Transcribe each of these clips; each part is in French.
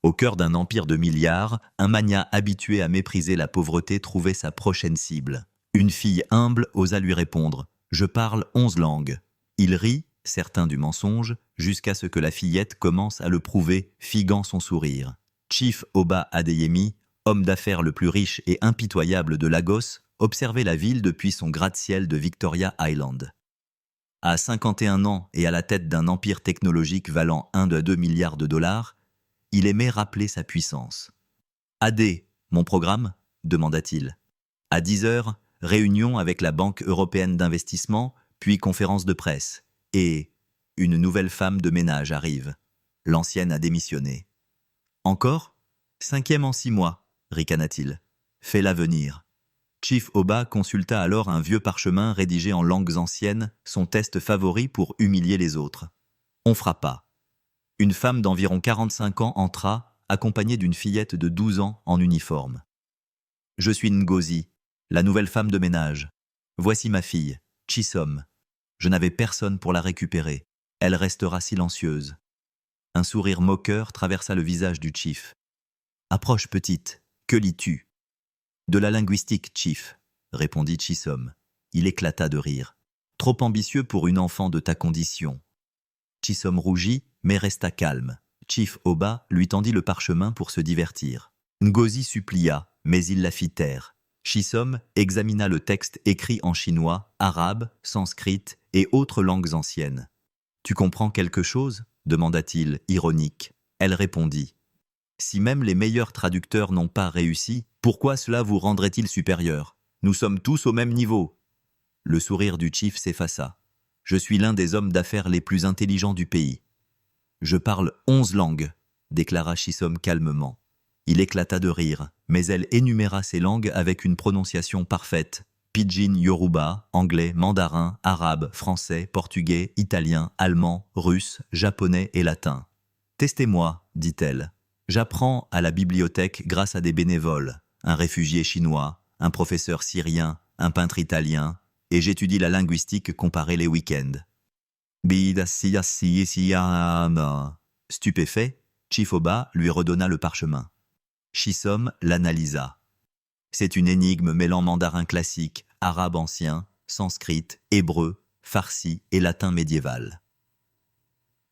Au cœur d'un empire de milliards, un magnat habitué à mépriser la pauvreté trouvait sa prochaine cible. Une fille humble osa lui répondre « Je parle 11 langues ». Il rit, certain du mensonge, jusqu'à ce que la fillette commence à le prouver, figuant son sourire. Chief Oba Adeyemi, homme d'affaires le plus riche et impitoyable de Lagos, observait la ville depuis son gratte-ciel de Victoria Island. À 51 ans et à la tête d'un empire technologique valant 1 à 2 milliards de dollars, il aimait rappeler sa puissance. « Adé, mon programme ?» demanda-t-il. À 10 heures, réunion avec la Banque européenne d'investissement, puis conférence de presse. Et une nouvelle femme de ménage arrive. L'ancienne a démissionné. « Encore ? 5e en 6 mois, ricana-t-il. Fais-la venir. » Chief Oba consulta alors un vieux parchemin rédigé en langues anciennes, son test favori pour humilier les autres. On frappa. Une femme d'environ 45 ans entra, accompagnée d'une fillette de 12 ans en uniforme. « Je suis Ngozi, la nouvelle femme de ménage. Voici ma fille, Chisom. Je n'avais personne pour la récupérer. Elle restera silencieuse. » Un sourire moqueur traversa le visage du chief. « Approche, petite. Que lis-tu » ? « De la linguistique, chief, » répondit Chisom. Il éclata de rire. « Trop ambitieux pour une enfant de ta condition. » Chisom rougit, mais resta calme. Chief Oba lui tendit le parchemin pour se divertir. Ngozi supplia, mais il la fit taire. Chisom examina le texte écrit en chinois, arabe, sanskrit et autres langues anciennes. « Tu comprends quelque chose ?» demanda-t-il, ironique. Elle répondit. « Si même les meilleurs traducteurs n'ont pas réussi, pourquoi cela vous rendrait-il supérieur ? Nous sommes tous au même niveau. » Le sourire du chief s'effaça. « Je suis l'un des hommes d'affaires les plus intelligents du pays. »« Je parle 11 langues, » déclara Chisom calmement. Il éclata de rire, mais elle énuméra ces langues avec une prononciation parfaite. Pidgin, yoruba, anglais, mandarin, arabe, français, portugais, italien, allemand, russe, japonais et latin. « Testez-moi, dit-elle. J'apprends à la bibliothèque grâce à des bénévoles, un réfugié chinois, un professeur syrien, un peintre italien, et j'étudie la linguistique comparée les week-ends. » Stupéfait, Chief Oba lui redonna le parchemin. Chisom l'analysa. C'est une énigme mêlant mandarin classique, arabe ancien, sanskrit, hébreu, farsi et latin médiéval.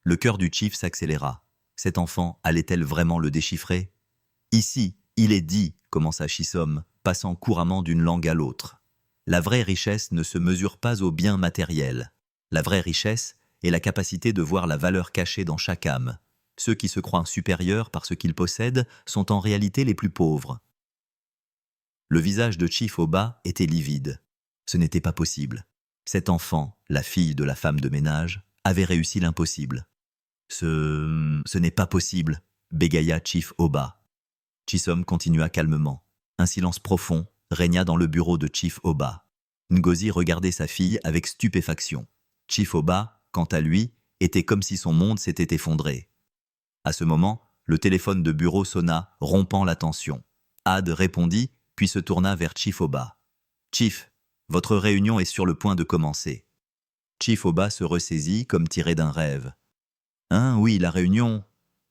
Le cœur du chief s'accéléra. Cette enfant allait-elle vraiment le déchiffrer ? « Ici, il est dit, » commença Chisom, passant couramment d'une langue à l'autre. La vraie richesse ne se mesure pas aux biens matériels. La vraie richesse est la capacité de voir la valeur cachée dans chaque âme. Ceux qui se croient supérieurs par ce qu'ils possèdent sont en réalité les plus pauvres. Le visage de Chief Oba était livide. Ce n'était pas possible. Cet enfant, la fille de la femme de ménage, avait réussi l'impossible. Ce n'est pas possible, bégaya Chief Oba. Chisom continua calmement. Un silence profond régna dans le bureau de Chief Oba. Ngozi regardait sa fille avec stupéfaction. Chief Oba, quant à lui, était comme si son monde s'était effondré. À ce moment, le téléphone de bureau sonna, rompant la tension. Ad répondit, puis se tourna vers Chief Oba. « Chief, votre réunion est sur le point de commencer. » Chief Oba se ressaisit comme tiré d'un rêve. « Hein, oui, la réunion,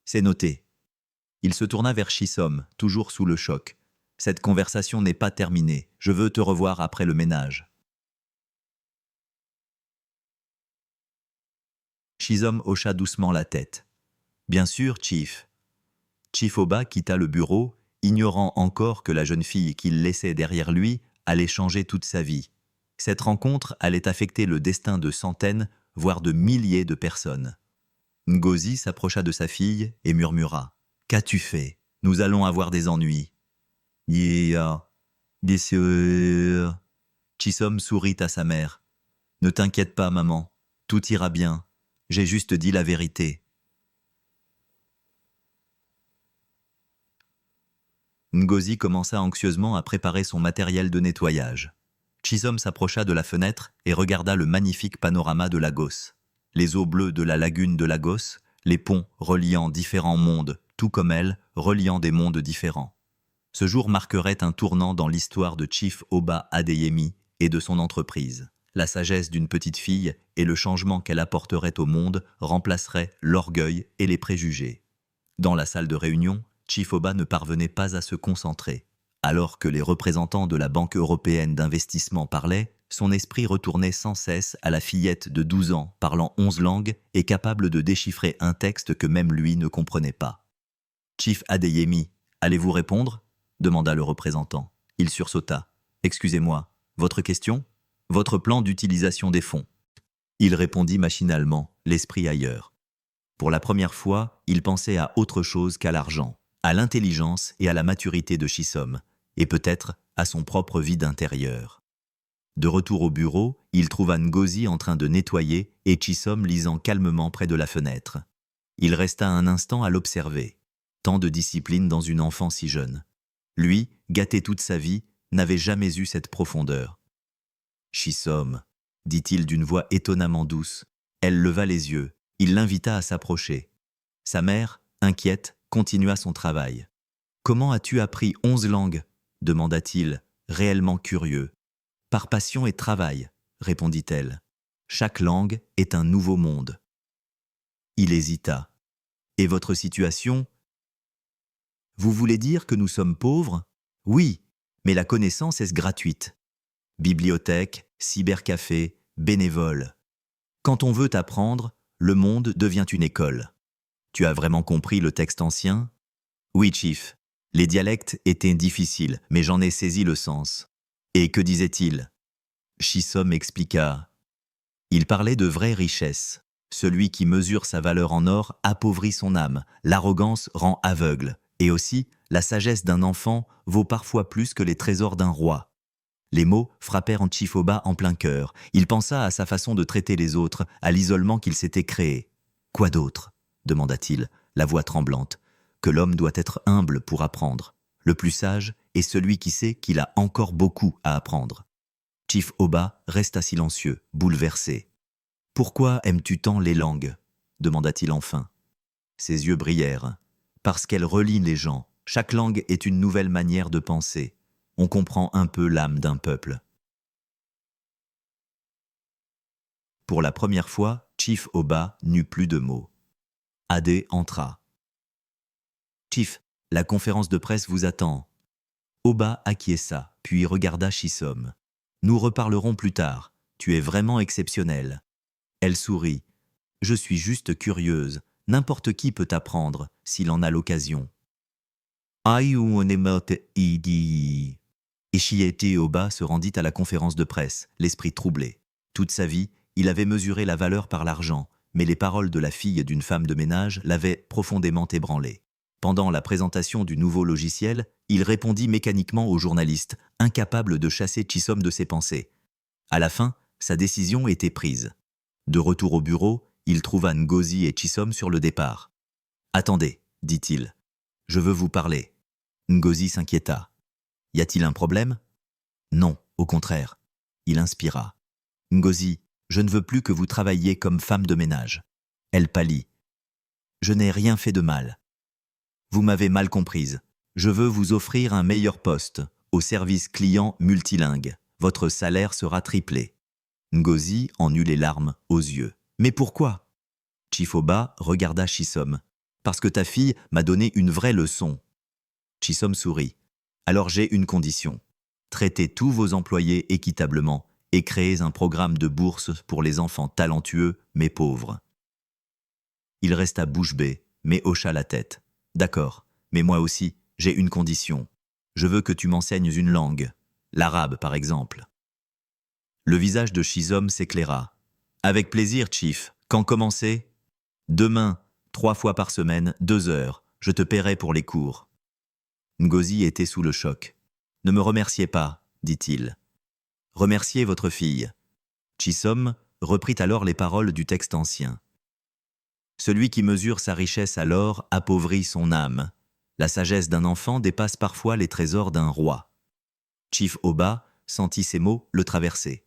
c'est noté. » Il se tourna vers Chisom, toujours sous le choc. « Cette conversation n'est pas terminée. Je veux te revoir après le ménage. » Chisom hocha doucement la tête. « Bien sûr, Chief. » Chief Oba quitta le bureau, ignorant encore que la jeune fille qu'il laissait derrière lui allait changer toute sa vie. Cette rencontre allait affecter le destin de centaines, voire de milliers de personnes. Ngozi s'approcha de sa fille et murmura. « Qu'as-tu fait ? Nous allons avoir des ennuis. » « Yeah, bien sûr. » Chisom sourit à sa mère. « Ne t'inquiète pas, maman. Tout ira bien. J'ai juste dit la vérité. » Ngozi commença anxieusement à préparer son matériel de nettoyage. Chisom s'approcha de la fenêtre et regarda le magnifique panorama de Lagos. Les eaux bleues de la lagune de Lagos, les ponts reliant différents mondes, tout comme elle, reliant des mondes différents. Ce jour marquerait un tournant dans l'histoire de Chief Oba Adeyemi et de son entreprise. La sagesse d'une petite fille et le changement qu'elle apporterait au monde remplaceraient l'orgueil et les préjugés. Dans la salle de réunion, Chief Oba ne parvenait pas à se concentrer. Alors que les représentants de la Banque européenne d'investissement parlaient, son esprit retournait sans cesse à la fillette de 12 ans, parlant 11 langues et capable de déchiffrer un texte que même lui ne comprenait pas. « Chief Adeyemi, allez-vous répondre ?» demanda le représentant. Il sursauta. « Excusez-moi, votre question ? Votre plan d'utilisation des fonds ?» Il répondit machinalement, l'esprit ailleurs. Pour la première fois, il pensait à autre chose qu'à l'argent, à l'intelligence et à la maturité de Chisom, et peut-être à son propre vide intérieur. De retour au bureau, il trouva Ngozi en train de nettoyer et Chisom lisant calmement près de la fenêtre. Il resta un instant à l'observer. Tant de discipline dans une enfant si jeune. Lui, gâté toute sa vie, n'avait jamais eu cette profondeur. « Chisom », dit-il d'une voix étonnamment douce. Elle leva les yeux. Il l'invita à s'approcher. Sa mère, inquiète, continua son travail. « Comment as-tu appris 11 langues ?» demanda-t-il, réellement curieux. « Par passion et travail, » répondit-elle. « Chaque langue est un nouveau monde. » Il hésita. « Et votre situation ? Vous voulez dire que nous sommes pauvres ? Oui, mais la connaissance est gratuite. Bibliothèque, cybercafé, bénévoles. Quand on veut apprendre, le monde devient une école. Tu as vraiment compris le texte ancien ? Oui, Chief. Les dialectes étaient difficiles, mais j'en ai saisi le sens. Et que disait-il ? Chisom expliqua. Il parlait de vraie richesse. Celui qui mesure sa valeur en or appauvrit son âme, l'arrogance rend aveugle, et aussi, la sagesse d'un enfant vaut parfois plus que les trésors d'un roi. Les mots frappèrent en Chief Oba en plein cœur. Il pensa à sa façon de traiter les autres, à l'isolement qu'il s'était créé. « Quoi d'autre ?» demanda-t-il, la voix tremblante. « Que l'homme doit être humble pour apprendre. Le plus sage est celui qui sait qu'il a encore beaucoup à apprendre. » Chief Oba resta silencieux, bouleversé. « Pourquoi aimes-tu tant les langues ?» demanda-t-il enfin. Ses yeux brillèrent. « Parce qu'elles relient les gens. Chaque langue est une nouvelle manière de penser. On comprend un peu l'âme d'un peuple. » Pour la première fois, Chief Oba n'eut plus de mots. Adé entra. « Chief, la conférence de presse vous attend. » Oba acquiesça, puis regarda Chisom. « Nous reparlerons plus tard. Tu es vraiment exceptionnel. » Elle sourit. « Je suis juste curieuse. N'importe qui peut apprendre, s'il en a l'occasion. » Ishiete Oba se rendit à la conférence de presse, l'esprit troublé. Toute sa vie, il avait mesuré la valeur par l'argent, mais les paroles de la fille d'une femme de ménage l'avaient profondément ébranlé. Pendant la présentation du nouveau logiciel, il répondit mécaniquement au journaliste, incapable de chasser Chisom de ses pensées. À la fin, sa décision était prise. De retour au bureau, il trouva Ngozi et Chisom sur le départ. « Attendez, dit-il. Je veux vous parler. » Ngozi s'inquiéta. « Y a-t-il un problème ?» Non, au contraire. Il inspira. « Ngozi, je ne veux plus que vous travailliez comme femme de ménage. » Elle pâlit. « Je n'ai rien fait de mal. Vous m'avez mal comprise. Je veux vous offrir un meilleur poste, au service client multilingue. Votre salaire sera triplé. » Ngozi en eut les larmes aux yeux. « Mais pourquoi ?» Chief Oba regarda Chisom. « Parce que ta fille m'a donné une vraie leçon. » Chisom sourit. « Alors j'ai une condition. Traitez tous vos employés équitablement et créez un programme de bourse pour les enfants talentueux mais pauvres. » Il resta bouche bée, mais hocha la tête. « D'accord, mais moi aussi, j'ai une condition. Je veux que tu m'enseignes une langue, l'arabe par exemple. » Le visage de Chisom s'éclaira. « Avec plaisir, Chief. Quand commencer ? » ?»« Demain, 3 fois par semaine, 2 heures. Je te paierai pour les cours. » Ngozi était sous le choc. « Ne me remerciez pas, dit-il. Remerciez votre fille. » Chisom reprit alors les paroles du texte ancien. « Celui qui mesure sa richesse à l'or appauvrit son âme. La sagesse d'un enfant dépasse parfois les trésors d'un roi. » Chief Oba sentit ces mots le traverser.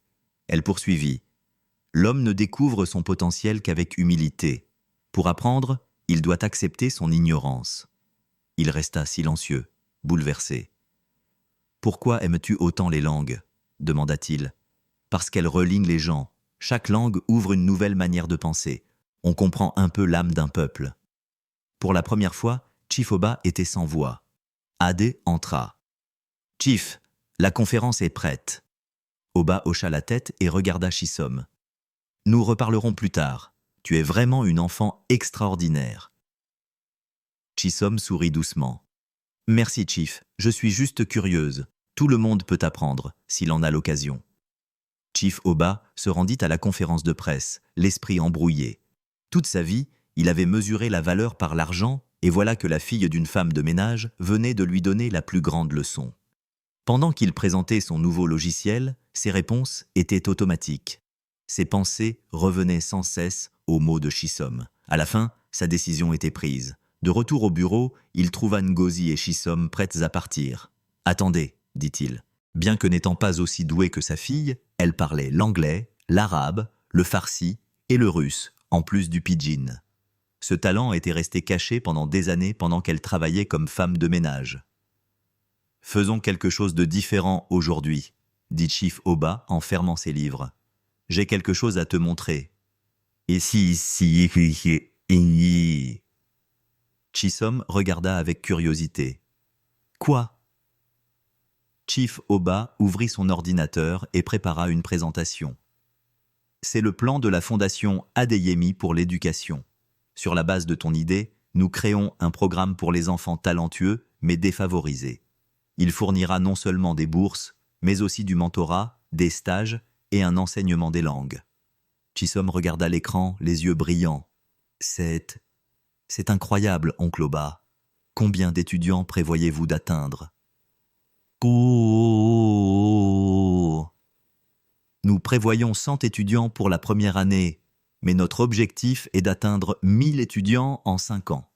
Elle poursuivit. « L'homme ne découvre son potentiel qu'avec humilité. Pour apprendre, il doit accepter son ignorance. » Il resta silencieux, bouleversé. « Pourquoi aimes-tu autant les langues ?» demanda-t-il. « Parce qu'elles relignent les gens. Chaque langue ouvre une nouvelle manière de penser. On comprend un peu l'âme d'un peuple. » Pour la première fois, Chief Oba était sans voix. Ade entra. « Chief, la conférence est prête. » Oba hocha la tête et regarda Chisom. « Nous reparlerons plus tard. Tu es vraiment une enfant extraordinaire. » Chisom sourit doucement. « Merci, Chief. Je suis juste curieuse. Tout le monde peut apprendre, s'il en a l'occasion. » Chief Oba se rendit à la conférence de presse, l'esprit embrouillé. Toute sa vie, il avait mesuré la valeur par l'argent, et voilà que la fille d'une femme de ménage venait de lui donner la plus grande leçon. Pendant qu'il présentait son nouveau logiciel, ses réponses étaient automatiques. Ses pensées revenaient sans cesse aux mots de Chisom. À la fin, sa décision était prise. De retour au bureau, il trouva Ngozi et Chisom prêtes à partir. « Attendez, dit-il. Bien que n'étant pas aussi douée que sa fille, elle parlait l'anglais, l'arabe, le farsi et le russe, en plus du pidgin. Ce talent était resté caché pendant des années pendant qu'elle travaillait comme femme de ménage. « Faisons quelque chose de différent aujourd'hui, dit Chief Oba en fermant ses livres. J'ai quelque chose à te montrer. Et si. Chisom regarda avec curiosité. Quoi? Chief Oba ouvrit son ordinateur et prépara une présentation. C'est le plan de la fondation Adeyemi pour l'éducation. Sur la base de ton idée, nous créons un programme pour les enfants talentueux mais défavorisés. Il fournira non seulement des bourses, mais aussi du mentorat, des stages et un enseignement des langues. Chisom regarda l'écran, les yeux brillants. C'est incroyable, oncle Oba. Combien d'étudiants prévoyez-vous d'atteindre? Nous prévoyons 100 étudiants pour la première année, mais notre objectif est d'atteindre 1000 étudiants en 5 ans.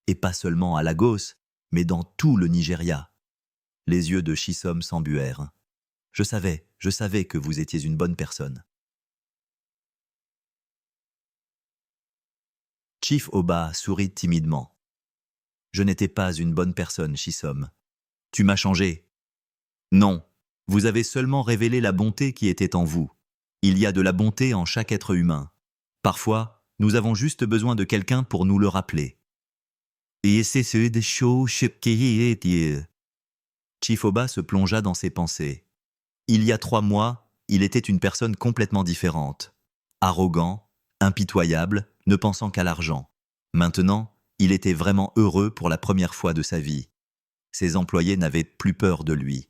Et pas seulement à Lagos, mais dans tout le Nigeria. Les yeux de Chisom s'embuèrent. Je savais que vous étiez une bonne personne. Chief Oba sourit timidement. Je n'étais pas une bonne personne, Chisom. Tu m'as changé. Non, vous avez seulement révélé la bonté qui était en vous. Il y a de la bonté en chaque être humain. Parfois, nous avons juste besoin de quelqu'un pour nous le rappeler. Et c'est des choses qui... Chief Oba se plongea dans ses pensées. Il y a 3 mois, il était une personne complètement différente. Arrogant, impitoyable, ne pensant qu'à l'argent. Maintenant, il était vraiment heureux pour la première fois de sa vie. Ses employés n'avaient plus peur de lui.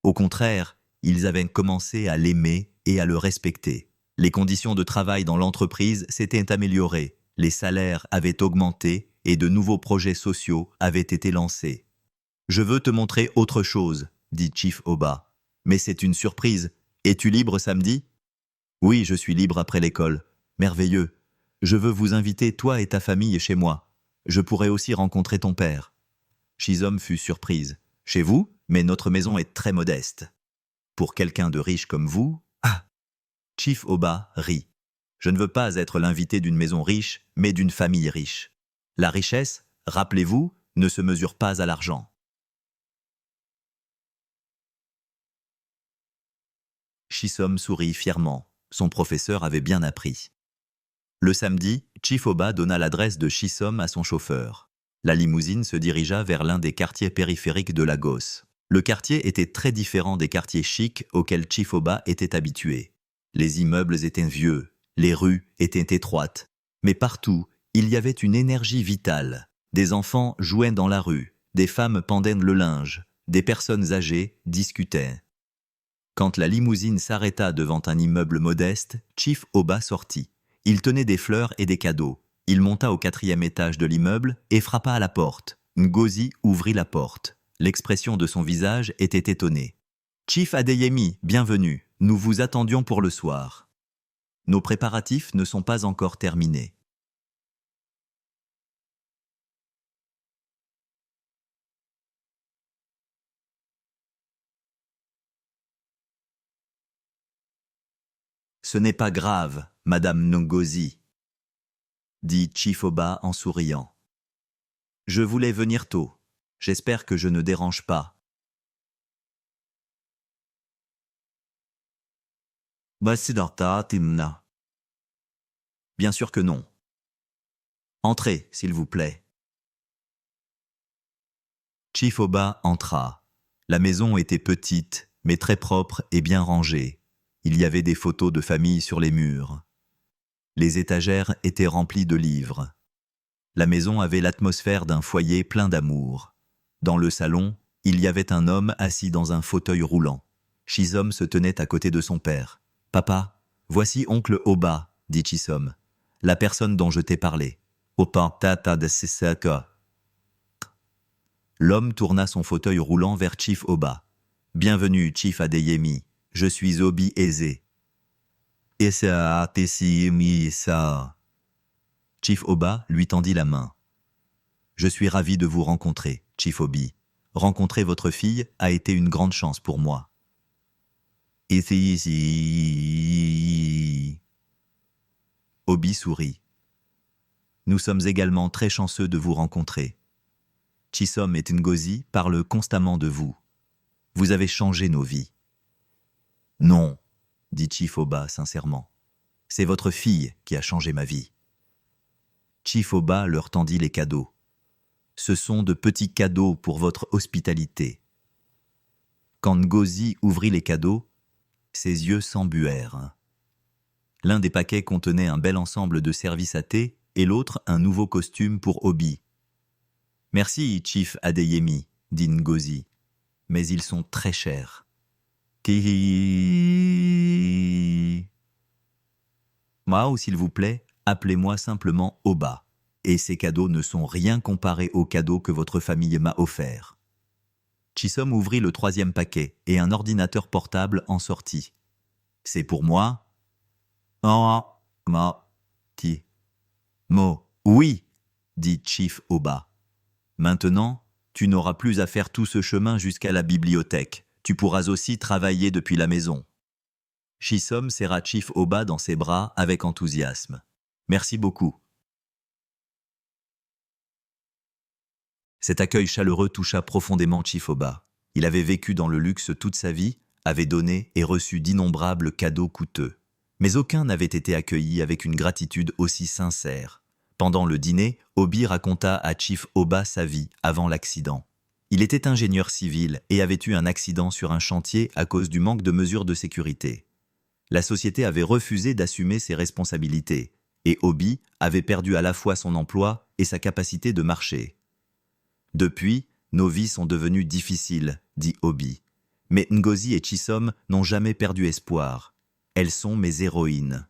Au contraire, ils avaient commencé à l'aimer et à le respecter. Les conditions de travail dans l'entreprise s'étaient améliorées, les salaires avaient augmenté et de nouveaux projets sociaux avaient été lancés. « Je veux te montrer autre chose, dit Chief Oba. Mais c'est une surprise. Es-tu libre samedi? Oui, je suis libre après l'école. Merveilleux. Je veux vous inviter, toi et ta famille, chez moi. Je pourrais aussi rencontrer ton père. Chisom fut surprise. Chez vous? Mais notre maison est très modeste. Pour quelqu'un de riche comme vous? Ah! Chief Oba rit. Je ne veux pas être l'invité d'une maison riche, mais d'une famille riche. La richesse, rappelez-vous, ne se mesure pas à l'argent. Chisom sourit fièrement. Son professeur avait bien appris. Le samedi, Chief Oba donna l'adresse de Chisom à son chauffeur. La limousine se dirigea vers l'un des quartiers périphériques de Lagos. Le quartier était très différent des quartiers chics auxquels Chief Oba était habitué. Les immeubles étaient vieux, les rues étaient étroites, mais partout, il y avait une énergie vitale. Des enfants jouaient dans la rue, des femmes pendaient le linge, des personnes âgées discutaient. Quand la limousine s'arrêta devant un immeuble modeste, Chief Oba sortit. Il tenait des fleurs et des cadeaux. Il monta au 4e étage de l'immeuble et frappa à la porte. Ngozi ouvrit la porte. L'expression de son visage était étonnée. « Chief Adeyemi, bienvenue. Nous vous attendions pour le soir. Nos préparatifs ne sont pas encore terminés. » « Ce n'est pas grave, Madame Ngozi, dit Chief Oba en souriant. Je voulais venir tôt. J'espère que je ne dérange pas. Bien sûr que non. Entrez, s'il vous plaît. Chief Oba entra. La maison était petite, mais très propre et bien rangée. Il y avait des photos de famille sur les murs. Les étagères étaient remplies de livres. La maison avait l'atmosphère d'un foyer plein d'amour. Dans le salon, il y avait un homme assis dans un fauteuil roulant. Chisom se tenait à côté de son père. « Papa, voici oncle Oba, » dit Chisom, « la personne dont je t'ai parlé. » Tata de Sisaka. L'homme tourna son fauteuil roulant vers Chief Oba. « Bienvenue, Chief Adeyemi. Je suis Obi Eze. » Chief Oba lui tendit la main. « Je suis ravi de vous rencontrer, Chief Obi. Rencontrer votre fille a été une grande chance pour moi. » Obi sourit. « Nous sommes également très chanceux de vous rencontrer. Chisom et Ngozi parlent constamment de vous. Vous avez changé nos vies. » « Non, » dit Chief Oba sincèrement. « C'est votre fille qui a changé ma vie. » Chief Oba leur tendit les cadeaux. « Ce sont de petits cadeaux pour votre hospitalité. » Quand Ngozi ouvrit les cadeaux, ses yeux s'embuèrent. L'un des paquets contenait un bel ensemble de services à thé et l'autre un nouveau costume pour Obi. « Merci, Chief Adeyemi, » dit Ngozi, « mais ils sont très chers. » Mao, s'il vous plaît, appelez-moi simplement Oba. Et ces cadeaux ne sont rien comparés aux cadeaux que votre famille m'a offerts. Chisom ouvrit le 3e paquet et un ordinateur portable en sortit. « C'est pour moi ?»« Oui, dit Chief Oba. « Maintenant, tu n'auras plus à faire tout ce chemin jusqu'à la bibliothèque. Tu pourras aussi travailler depuis la maison. » Chisom serra Chief Oba dans ses bras avec enthousiasme. « Merci beaucoup. » Cet accueil chaleureux toucha profondément Chief Oba. Il avait vécu dans le luxe toute sa vie, avait donné et reçu d'innombrables cadeaux coûteux. Mais aucun n'avait été accueilli avec une gratitude aussi sincère. Pendant le dîner, Obi raconta à Chief Oba sa vie avant l'accident. Il était ingénieur civil et avait eu un accident sur un chantier à cause du manque de mesures de sécurité. La société avait refusé d'assumer ses responsabilités et Obi avait perdu à la fois son emploi et sa capacité de marcher. « Depuis, nos vies sont devenues difficiles, » dit Obi. « Mais Ngozi et Chisom n'ont jamais perdu espoir. Elles sont mes héroïnes. »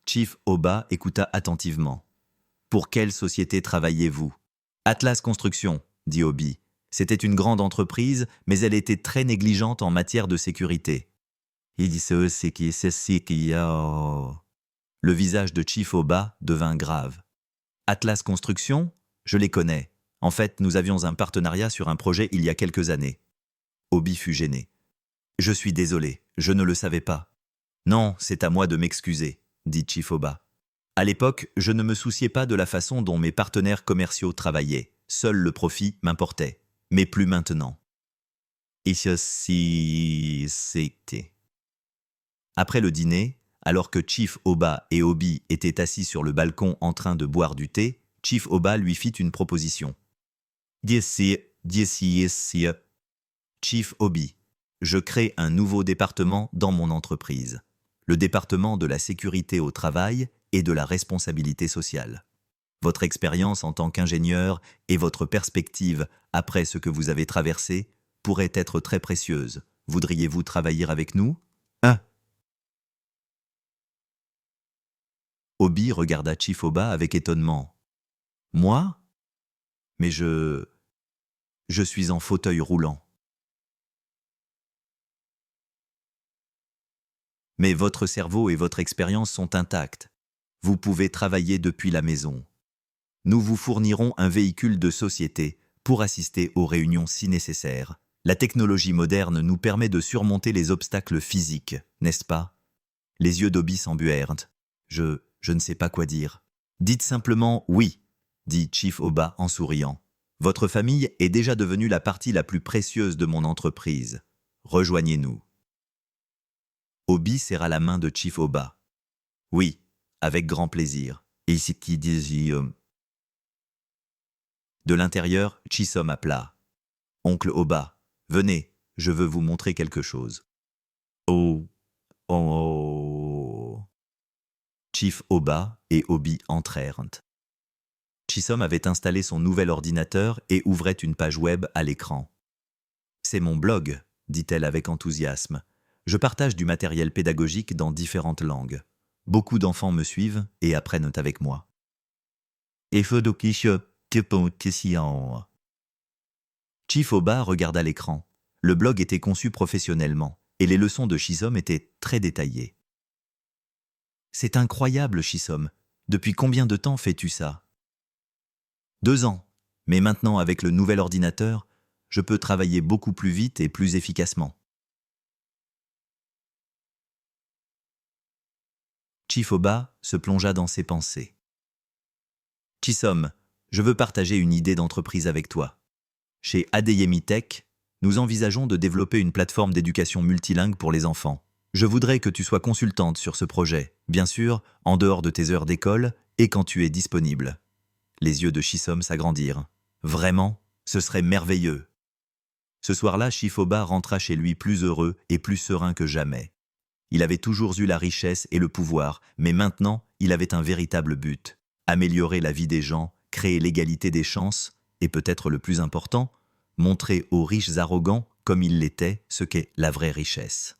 Chief Oba écouta attentivement. « Pour quelle société travaillez-vous ?»« Atlas Construction, » dit Obi. « C'était une grande entreprise, mais elle était très négligente en matière de sécurité. » Le visage de Chief Oba devint grave. « Atlas Construction, je les connais. En fait, nous avions un partenariat sur un projet il y a quelques années. » Obi fut gêné. « Je suis désolé, je ne le savais pas. »« Non, c'est à moi de m'excuser, » dit Chief Oba. « À l'époque, je ne me souciais pas de la façon dont mes partenaires commerciaux travaillaient. Seul le profit m'importait. Mais plus maintenant. » Après le dîner, alors que Chief Oba et Obi étaient assis sur le balcon en train de boire du thé, Chief Oba lui fit une proposition. Chief Obi, je crée un nouveau département dans mon entreprise. Le département de la sécurité au travail et de la responsabilité sociale. Votre expérience en tant qu'ingénieur et votre perspective après ce que vous avez traversé pourraient être très précieuses. Voudriez-vous travailler avec nous ? Obi regarda Chief Oba avec étonnement. « Moi ? Mais je suis en fauteuil roulant. » Mais votre cerveau et votre expérience sont intacts. Vous pouvez travailler depuis la maison. Nous vous fournirons un véhicule de société pour assister aux réunions si nécessaire. La technologie moderne nous permet de surmonter les obstacles physiques, n'est-ce pas ? Les yeux d'Obi s'embuèrent. Je ne sais pas quoi dire. Dites simplement « oui », dit Chief Oba en souriant. Votre famille est déjà devenue la partie la plus précieuse de mon entreprise. Rejoignez-nous. Obi serra la main de Chief Oba. « Oui, avec grand plaisir. Et c'est qui dit De l'intérieur, Chisom appela. Oncle Oba, venez, je veux vous montrer quelque chose. Oh, oh. Chief Oba et Obi entrèrent. Chisom avait installé son nouvel ordinateur et ouvrait une page web à l'écran. C'est mon blog, dit-elle avec enthousiasme. Je partage du matériel pédagogique dans différentes langues. Beaucoup d'enfants me suivent et apprennent avec moi. Chief Oba regarda l'écran. Le blog était conçu professionnellement et les leçons de Chisom étaient très détaillées. C'est incroyable, Chisom. Depuis combien de temps fais-tu ça ? 2 ans. Mais maintenant, avec le nouvel ordinateur, je peux travailler beaucoup plus vite et plus efficacement. Chief Oba se plongea dans ses pensées. Chisom, je veux partager une idée d'entreprise avec toi. Chez Adeyemi Tech, nous envisageons de développer une plateforme d'éducation multilingue pour les enfants. Je voudrais que tu sois consultante sur ce projet, bien sûr, en dehors de tes heures d'école et quand tu es disponible. Les yeux de Chisom s'agrandirent. Vraiment, ce serait merveilleux. Ce soir-là, Chief Oba rentra chez lui plus heureux et plus serein que jamais. Il avait toujours eu la richesse et le pouvoir, mais maintenant, il avait un véritable but. Améliorer la vie des gens, créer l'égalité des chances, et peut-être le plus important, montrer aux riches arrogants, comme ils l'étaient, ce qu'est la vraie richesse.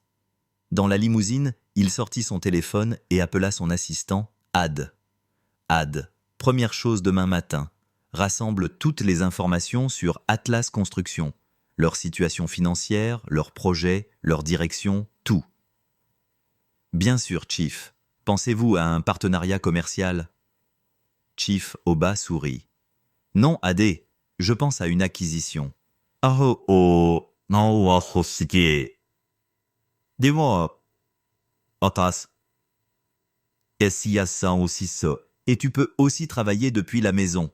Dans la limousine, il sortit son téléphone et appela son assistant, Ad. Ad, première chose demain matin, rassemble toutes les informations sur Atlas Construction, leur situation financière, leurs projets, leur direction, tout. Bien sûr, Chief. Pensez-vous à un partenariat commercial ? Chief Oba sourit. Non, Adé, je pense à une acquisition. Dis-moi, Atas. Et tu peux aussi travailler depuis la maison,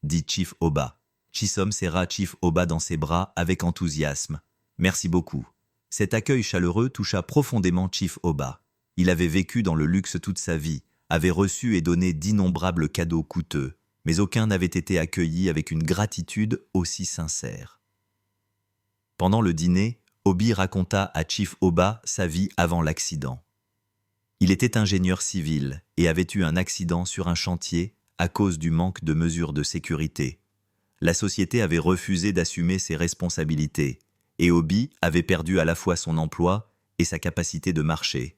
dit Chief Oba. Chisom serra Chief Oba dans ses bras avec enthousiasme. Merci beaucoup. Cet accueil chaleureux toucha profondément Chief Oba. Il avait vécu dans le luxe toute sa vie, avait reçu et donné d'innombrables cadeaux coûteux, mais aucun n'avait été accueilli avec une gratitude aussi sincère. Pendant le dîner, Obi raconta à Chief Oba sa vie avant l'accident. Il était ingénieur civil et avait eu un accident sur un chantier à cause du manque de mesures de sécurité. La société avait refusé d'assumer ses responsabilités et Obi avait perdu à la fois son emploi et sa capacité de marcher.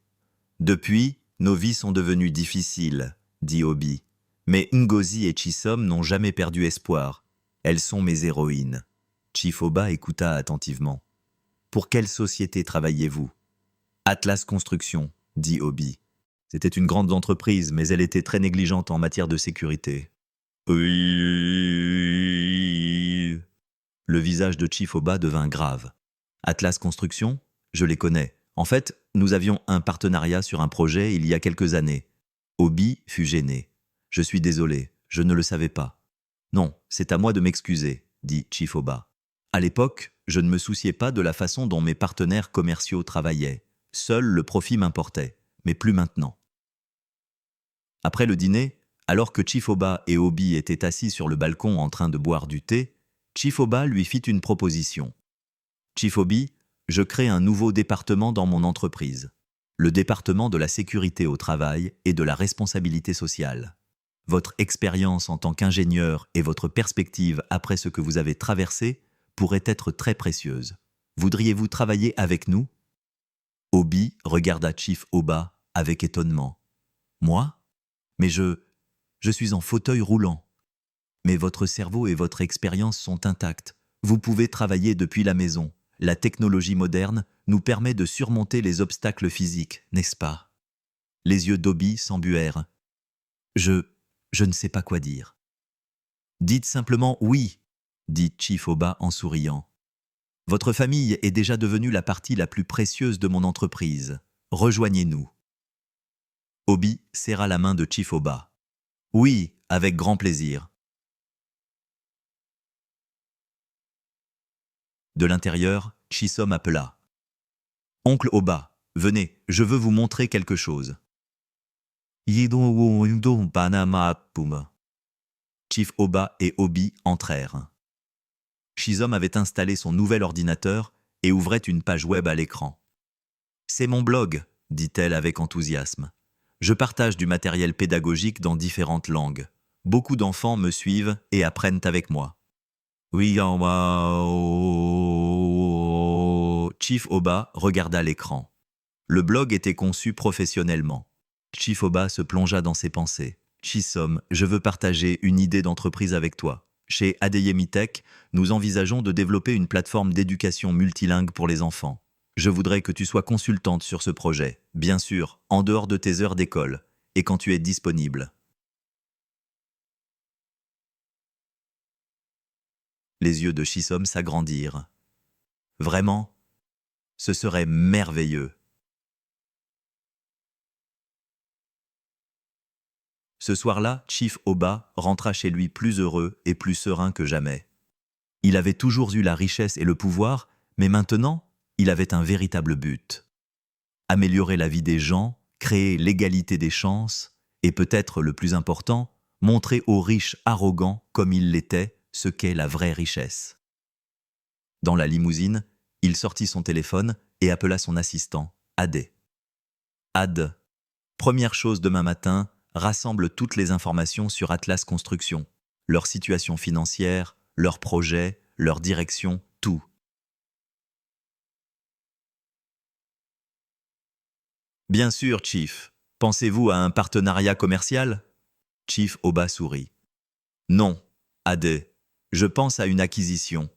Depuis, nos vies sont devenues difficiles, dit Obi. Mais Ngozi et Chisom n'ont jamais perdu espoir. Elles sont mes héroïnes. Chief Oba écouta attentivement. Pour quelle société travaillez-vous ? Atlas Construction, dit Obi. C'était une grande entreprise, mais elle était très négligente en matière de sécurité. Oui. Le visage de Chief Oba devint grave. Atlas Construction, je les connais. En fait, nous avions un partenariat sur un projet il y a quelques années. Obi fut gêné. Je suis désolé, je ne le savais pas. Non, c'est à moi de m'excuser, dit Chief Oba. À l'époque, je ne me souciais pas de la façon dont mes partenaires commerciaux travaillaient. Seul le profit m'importait, mais plus maintenant. Après le dîner, alors que Chief Oba et Obi étaient assis sur le balcon en train de boire du thé, Chief Oba lui fit une proposition. Chief Obi, je crée un nouveau département dans mon entreprise. Le département de la sécurité au travail et de la responsabilité sociale. Votre expérience en tant qu'ingénieur et votre perspective après ce que vous avez traversé pourraient être très précieuses. Voudriez-vous travailler avec nous ? Obi regarda Chief Oba avec étonnement. Moi ? Mais je suis en fauteuil roulant. Mais votre cerveau et votre expérience sont intacts. Vous pouvez travailler depuis la maison. La technologie moderne nous permet de surmonter les obstacles physiques, n'est-ce pas ? Les yeux d'Obi s'embuèrent. Je ne sais pas quoi dire. Dites simplement oui, dit Chief Oba en souriant. Votre famille est déjà devenue la partie la plus précieuse de mon entreprise. Rejoignez-nous. Obi serra la main de Chief Oba. Oui, avec grand plaisir. De l'intérieur, Chisom appela. Oncle Oba, venez, je veux vous montrer quelque chose. Chief Oba et Obi entrèrent. Shizom avait installé son nouvel ordinateur et ouvrait une page web à l'écran. « C'est mon blog », dit-elle avec enthousiasme. « Je partage du matériel pédagogique dans différentes langues. Beaucoup d'enfants me suivent et apprennent avec moi. » Chief Oba regarda l'écran. Le blog était conçu professionnellement. Chief Oba se plongea dans ses pensées. « Chisom, je veux partager une idée d'entreprise avec toi. Chez Adeyemi Tech, nous envisageons de développer une plateforme d'éducation multilingue pour les enfants. Je voudrais que tu sois consultante sur ce projet, bien sûr, en dehors de tes heures d'école, et quand tu es disponible. » Les yeux de Chisom s'agrandirent. Vraiment, ce serait merveilleux. Ce soir-là, Chief Oba rentra chez lui plus heureux et plus serein que jamais. Il avait toujours eu la richesse et le pouvoir, mais maintenant, il avait un véritable but. Améliorer la vie des gens, créer l'égalité des chances, et peut-être le plus important, montrer aux riches arrogants comme ils l'étaient ce qu'est la vraie richesse. Dans la limousine, il sortit son téléphone et appela son assistant, Adé. « Ad, première chose demain matin, rassemble toutes les informations sur Atlas Construction, leur situation financière, leurs projets, leur direction, tout. » « Bien sûr, Chief. Pensez-vous à un partenariat commercial ?» Chief Oba sourit. « Non, Adé. Je pense à une acquisition. »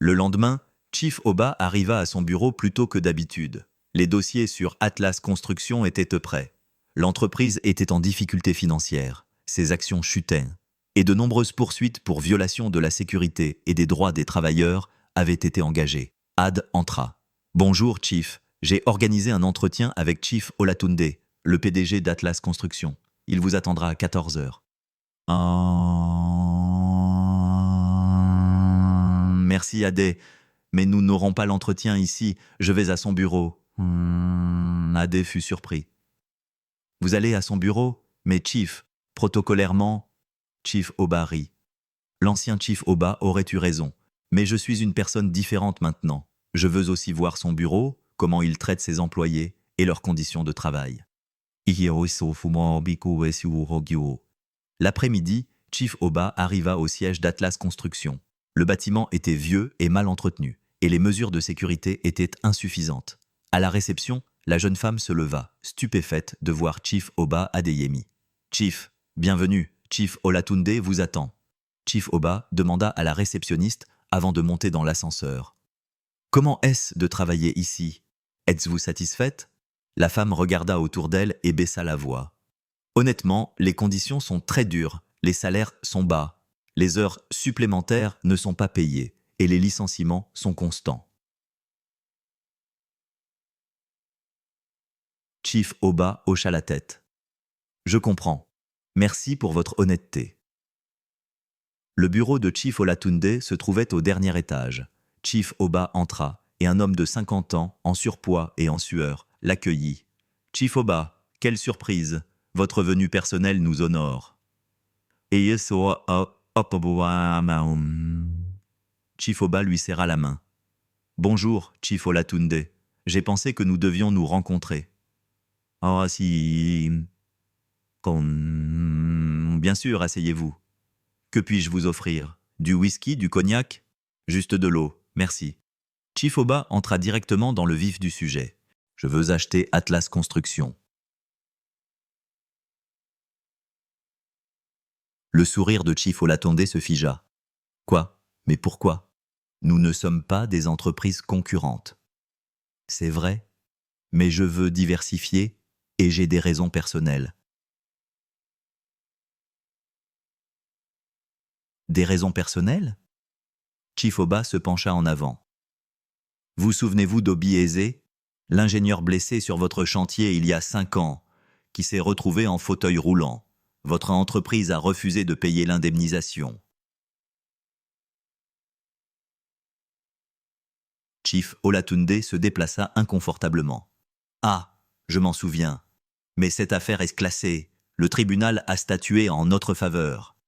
Le lendemain, Chief Oba arriva à son bureau plus tôt que d'habitude. Les dossiers sur Atlas Construction étaient prêts. L'entreprise était en difficulté financière. Ses actions chutaient. Et de nombreuses poursuites pour violation de la sécurité et des droits des travailleurs avaient été engagées. Ad entra. « Bonjour, Chief. J'ai organisé un entretien avec Chief Olatunde, le PDG d'Atlas Construction. Il vous attendra à 14 heures. » Merci, Adé. Mais nous n'aurons pas l'entretien ici. Je vais à son bureau. Adé fut surpris. Vous allez à son bureau? Mais Chief, protocolairement, Chief Oba rit. L'ancien Chief Oba aurait eu raison. Mais je suis une personne différente maintenant. Je veux aussi voir son bureau, comment il traite ses employés et leurs conditions de travail. L'après-midi, Chief Oba arriva au siège d'Atlas Construction. Le bâtiment était vieux et mal entretenu, et les mesures de sécurité étaient insuffisantes. À la réception, la jeune femme se leva, stupéfaite de voir Chief Oba Adeyemi. « Chief, bienvenue, Chief Olatunde vous attend. » Chief Oba demanda à la réceptionniste avant de monter dans l'ascenseur. « Comment est-ce de travailler ici? Êtes-vous satisfaite ?» La femme regarda autour d'elle et baissa la voix. « Honnêtement, les conditions sont très dures, les salaires sont bas, les heures supplémentaires ne sont pas payées et les licenciements sont constants. » Chief Oba hocha la tête. « Je comprends. Merci pour votre honnêteté. » Le bureau de Chief Olatunde se trouvait au dernier étage. Chief Oba entra et un homme de 50 ans, en surpoids et en sueur, l'accueillit. « Chief Oba, quelle surprise! Votre venue personnelle nous honore. » Chief Oba lui serra la main. « Bonjour, Chief Olatunde. J'ai pensé que nous devions nous rencontrer. »« Ah si... »« Bien sûr, asseyez-vous. Que puis-je vous offrir? Du whisky, du cognac? Juste de l'eau, merci. » Chief Oba entra directement dans le vif du sujet. « Je veux acheter Atlas Construction. » Le sourire de Chief Olatunde se figea. « Quoi? Mais pourquoi? Nous ne sommes pas des entreprises concurrentes. » « C'est vrai, mais je veux diversifier et j'ai des raisons personnelles. » « Des raisons personnelles ?» Chief Oba se pencha en avant. « Vous souvenez-vous d'Obi Eze, l'ingénieur blessé sur votre chantier il y a 5 ans, qui s'est retrouvé en fauteuil roulant? Votre entreprise a refusé de payer l'indemnisation. » Chief Olatunde se déplaça inconfortablement. « Ah, je m'en souviens. Mais cette affaire est classée. Le tribunal a statué en notre faveur.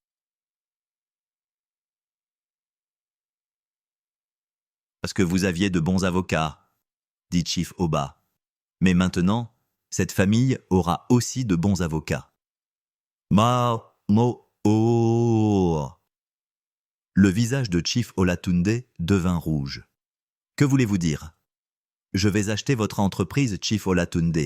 Parce que vous aviez de bons avocats, dit Chief Oba. Mais maintenant, cette famille aura aussi de bons avocats. Oh. Le visage de Chief Olatunde devint rouge. Que voulez-vous dire? Je vais acheter votre entreprise, Chief Olatunde.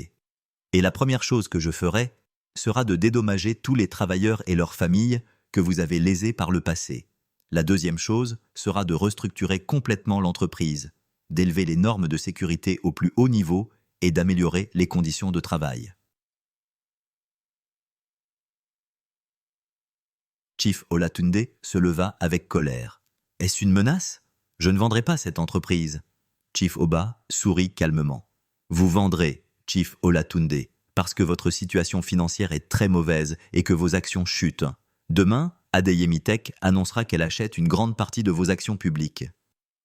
Et la première chose que je ferai sera de dédommager tous les travailleurs et leurs familles que vous avez lésés par le passé. La deuxième chose sera de restructurer complètement l'entreprise, d'élever les normes de sécurité au plus haut niveau et d'améliorer les conditions de travail. Chief Olatunde se leva avec colère. « Est-ce une menace? Je ne vendrai pas cette entreprise. » Chief Oba sourit calmement. « Vous vendrez, Chief Olatunde, parce que votre situation financière est très mauvaise et que vos actions chutent. Demain, Adeyemi Tech annoncera qu'elle achète une grande partie de vos actions publiques.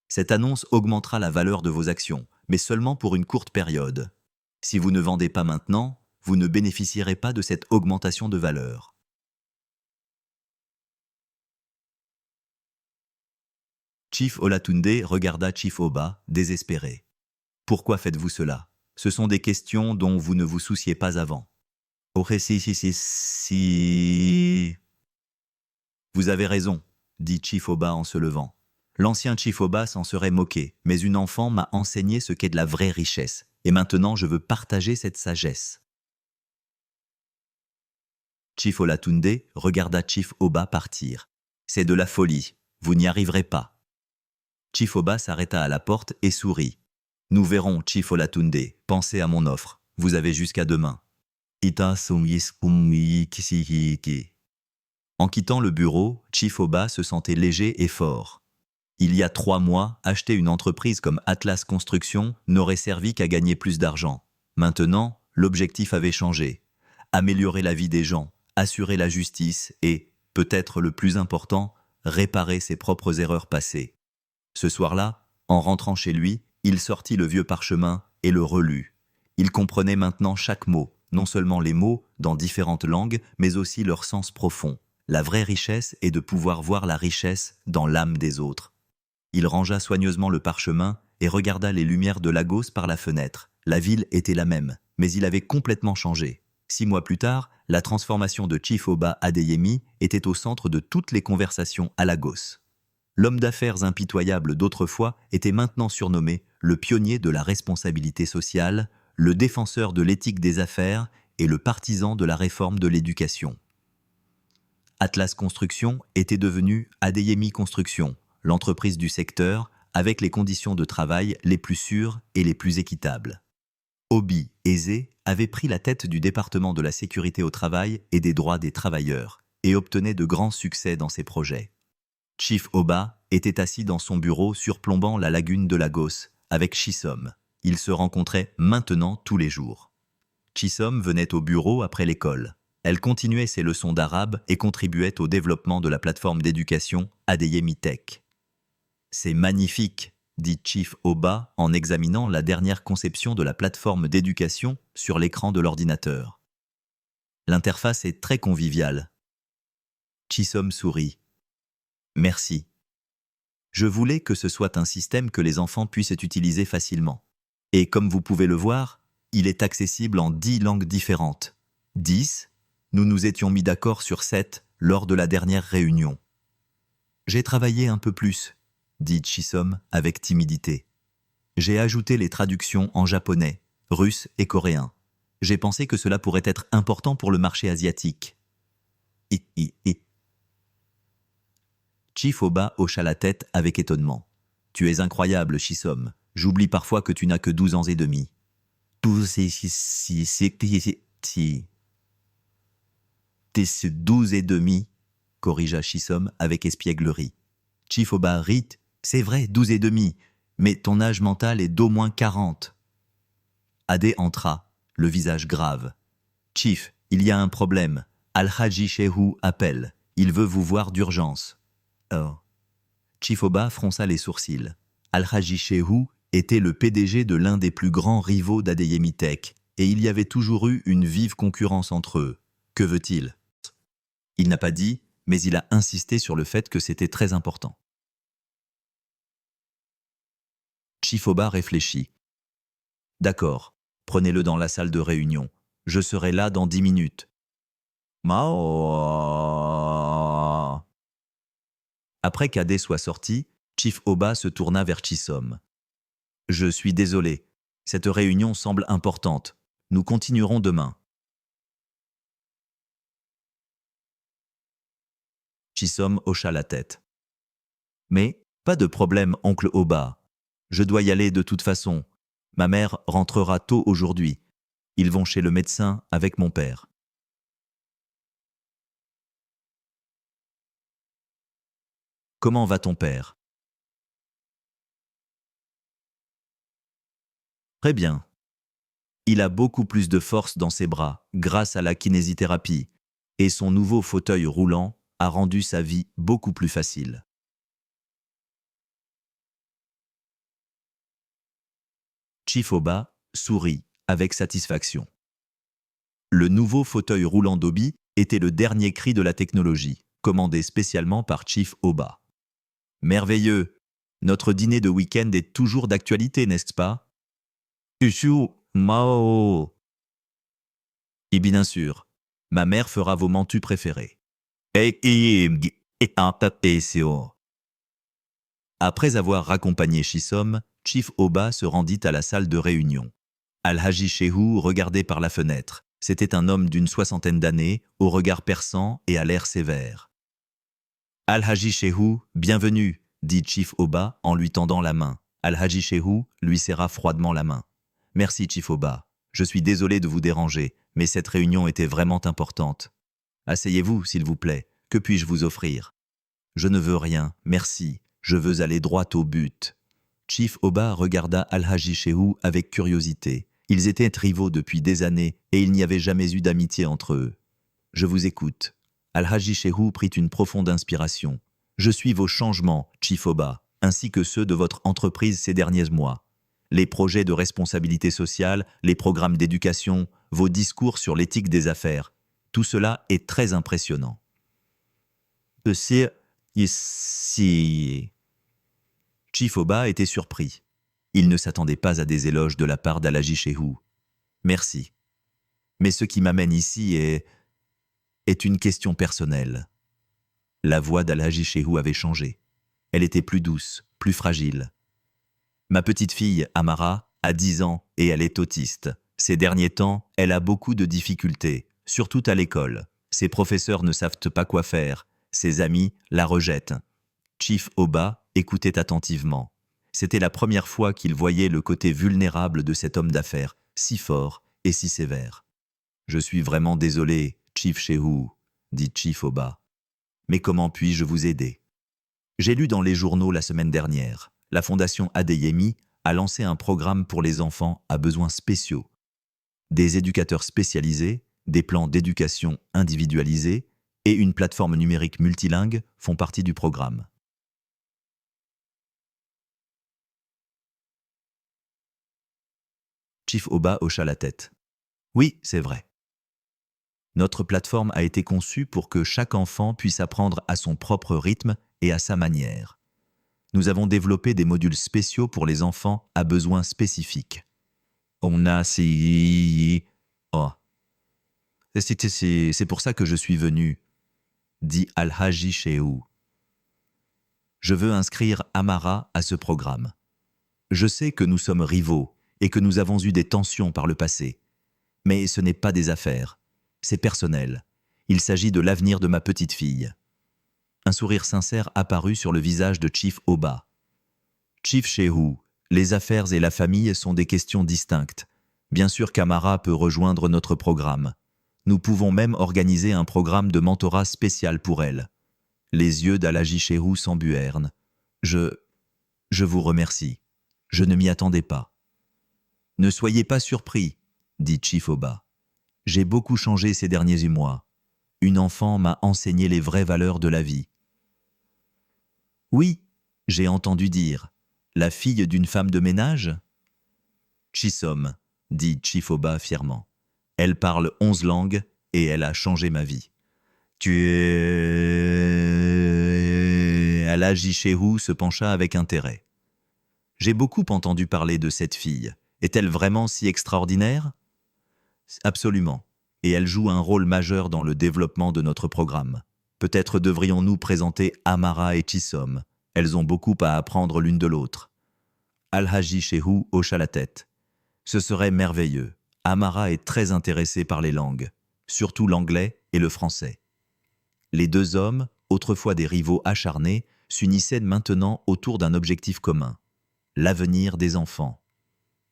Cette annonce augmentera la valeur de vos actions, mais seulement pour une courte période. Si vous ne vendez pas maintenant, vous ne bénéficierez pas de cette augmentation de valeur. » Chief Olatunde regarda Chief Oba, désespéré. « Pourquoi faites-vous cela? Ce sont des questions dont vous ne vous souciez pas avant. » « Si. Vous avez raison, dit Chief Oba en se levant. L'ancien Chief Oba s'en serait moqué, mais une enfant m'a enseigné ce qu'est de la vraie richesse, et maintenant je veux partager cette sagesse. Chief Olatunde regarda Chief Oba partir. C'est de la folie, vous n'y arriverez pas. Chief Oba s'arrêta à la porte et sourit. Nous verrons, Chief Olatunde, pensez à mon offre, vous avez jusqu'à demain. En quittant le bureau, Chief Oba se sentait léger et fort. Il y a 3 mois, acheter une entreprise comme Atlas Construction n'aurait servi qu'à gagner plus d'argent. Maintenant, l'objectif avait changé. Améliorer la vie des gens, assurer la justice et, peut-être le plus important, réparer ses propres erreurs passées. Ce soir-là, en rentrant chez lui, il sortit le vieux parchemin et le relut. Il comprenait maintenant chaque mot, non seulement les mots dans différentes langues, mais aussi leur sens profond. La vraie richesse est de pouvoir voir la richesse dans l'âme des autres. Il rangea soigneusement le parchemin et regarda les lumières de Lagos par la fenêtre. La ville était la même, mais il avait complètement changé. 6 mois plus tard, la transformation de Chief Oba Adeyemi était au centre de toutes les conversations à Lagos. L'homme d'affaires impitoyable d'autrefois était maintenant surnommé le pionnier de la responsabilité sociale, le défenseur de l'éthique des affaires et le partisan de la réforme de l'éducation. Atlas Construction était devenu Adeyemi Construction, l'entreprise du secteur avec les conditions de travail les plus sûres et les plus équitables. Obi Eze avait pris la tête du département de la sécurité au travail et des droits des travailleurs et obtenait de grands succès dans ses projets. Chief Oba était assis dans son bureau surplombant la lagune de Lagos avec Chisom. Ils se rencontraient maintenant tous les jours. Chisom venait au bureau après l'école. Elle continuait ses leçons d'arabe et contribuait au développement de la plateforme d'éducation Adeyemi Tech. « C'est magnifique », dit Chief Oba en examinant la dernière conception de la plateforme d'éducation sur l'écran de l'ordinateur. L'interface est très conviviale. Chisom sourit. « Merci. Je voulais que ce soit un système que les enfants puissent utiliser facilement. Et comme vous pouvez le voir, il est accessible en 10 langues différentes. 10, nous nous étions mis d'accord sur 7 lors de la dernière réunion. J'ai travaillé un peu plus, dit Chisom avec timidité. J'ai ajouté les traductions en japonais, russe et coréen. J'ai pensé que cela pourrait être important pour le marché asiatique. Chief Oba hocha la tête avec étonnement. Tu es incroyable, Chisom. J'oublie parfois que tu n'as que 12 ans et demi. 12 et demi, corrigea Chisom avec espièglerie. Chief Oba rit. C'est vrai, 12 et demi, mais ton âge mental est d'au moins 40. Adé entra, le visage grave. Chief, il y a un problème. Al-Haji Shehu appelle. Il veut vous voir d'urgence. Oh. Chief Oba fronça les sourcils. Al-Haji Shehu était le PDG de l'un des plus grands rivaux d'Adeyemi Tech, et il y avait toujours eu une vive concurrence entre eux. Que veut-il? Il n'a pas dit, mais il a insisté sur le fait que c'était très important. Chifoba réfléchit. D'accord, prenez-le dans la salle de réunion. Je serai là dans 10 minutes. Mao. Après qu'Ade soit sorti, Chief Oba se tourna vers Chisom. Je suis désolé, cette réunion semble importante. Nous continuerons demain. Chisom hocha la tête. Mais, pas de problème, oncle Oba. Je dois y aller de toute façon. Ma mère rentrera tôt aujourd'hui. Ils vont chez le médecin avec mon père. Comment va ton père? Très bien. Il a beaucoup plus de force dans ses bras grâce à la kinésithérapie et son nouveau fauteuil roulant a rendu sa vie beaucoup plus facile. Chief Oba sourit avec satisfaction. Le nouveau fauteuil roulant d'Obi était le dernier cri de la technologie, commandé spécialement par Chief Oba. Merveilleux! Notre dîner de week-end est toujours d'actualité, n'est-ce pas? Chuchu, Mao! Et bien sûr, ma mère fera vos mentus préférés. Après avoir raccompagné Chisom, Chief Oba se rendit à la salle de réunion. Al-Haji Shehu regardait par la fenêtre. C'était un homme d'une 60aine d'années, au regard perçant et à l'air sévère. Al-Haji Shehu, bienvenue, dit Chief Oba en lui tendant la main. Al-Haji Shehu lui serra froidement la main. Merci Chief Oba, je suis désolé de vous déranger, mais cette réunion était vraiment importante. Asseyez-vous, s'il vous plaît, que puis-je vous offrir? Je ne veux rien, merci, je veux aller droit au but. Chief Oba regarda Al-Haji Shehu avec curiosité. Ils étaient rivaux depuis des années et il n'y avait jamais eu d'amitié entre eux. Je vous écoute. Al-Haji Shehu prit une profonde inspiration. Je suis vos changements, Chief Oba, ainsi que ceux de votre entreprise ces derniers mois. Les projets de responsabilité sociale, les programmes d'éducation, vos discours sur l'éthique des affaires. Tout cela est très impressionnant. Ici. Chief Oba était surpris. Il ne s'attendait pas à des éloges de la part d'Al-Haji Shehu. Merci. Mais ce qui m'amène ici est une question personnelle. La voix d'Al-Haji Shehu avait changé. Elle était plus douce, plus fragile. Ma petite fille, Amara, a 10 ans et elle est autiste. Ces derniers temps, elle a beaucoup de difficultés, surtout à l'école. Ses professeurs ne savent pas quoi faire. Ses amis la rejettent. Chief Oba écoutait attentivement. C'était la première fois qu'il voyait le côté vulnérable de cet homme d'affaires, si fort et si sévère. « Je suis vraiment désolé, Chief Shehu, dit Chief Oba. Mais comment puis-je vous aider? J'ai lu dans les journaux la semaine dernière. La fondation Adeyemi a lancé un programme pour les enfants à besoins spéciaux. Des éducateurs spécialisés, des plans d'éducation individualisés et une plateforme numérique multilingue font partie du programme. Chief Oba hocha la tête. Oui, c'est vrai. Notre plateforme a été conçue pour que chaque enfant puisse apprendre à son propre rythme et à sa manière. Nous avons développé des modules spéciaux pour les enfants à besoins spécifiques. On a si... Oh. C'est pour ça que je suis venu, dit Al-Haji Shehu. Je veux inscrire Amara à ce programme. Je sais que nous sommes rivaux et que nous avons eu des tensions par le passé. Mais ce n'est pas des affaires. C'est personnel. Il s'agit de l'avenir de ma petite fille. Un sourire sincère apparut sur le visage de Chief Oba. Chief Shehu, les affaires et la famille sont des questions distinctes. Bien sûr qu'Amara peut rejoindre notre programme. Nous pouvons même organiser un programme de mentorat spécial pour elle. Les yeux d'Al-Haji Shehu s'embuèrent. Je vous remercie. Je ne m'y attendais pas. Ne soyez pas surpris, dit Chief Oba. J'ai beaucoup changé ces derniers mois. Une enfant m'a enseigné les vraies valeurs de la vie. Oui, j'ai entendu dire. La fille d'une femme de ménage? Chisom, dit Chifoba fièrement. Elle parle 11 langues et elle a changé ma vie. Tu es... Alhaji Shehu se pencha avec intérêt. J'ai beaucoup entendu parler de cette fille. Est-elle vraiment si extraordinaire? Absolument. Et elle joue un rôle majeur dans le développement de notre programme. Peut-être devrions-nous présenter Amara et Chisom. Elles ont beaucoup à apprendre l'une de l'autre. Alhaji Shehu hocha la tête. Ce serait merveilleux. Amara est très intéressée par les langues, surtout l'anglais et le français. Les deux hommes, autrefois des rivaux acharnés, s'unissaient maintenant autour d'un objectif commun, l'avenir des enfants.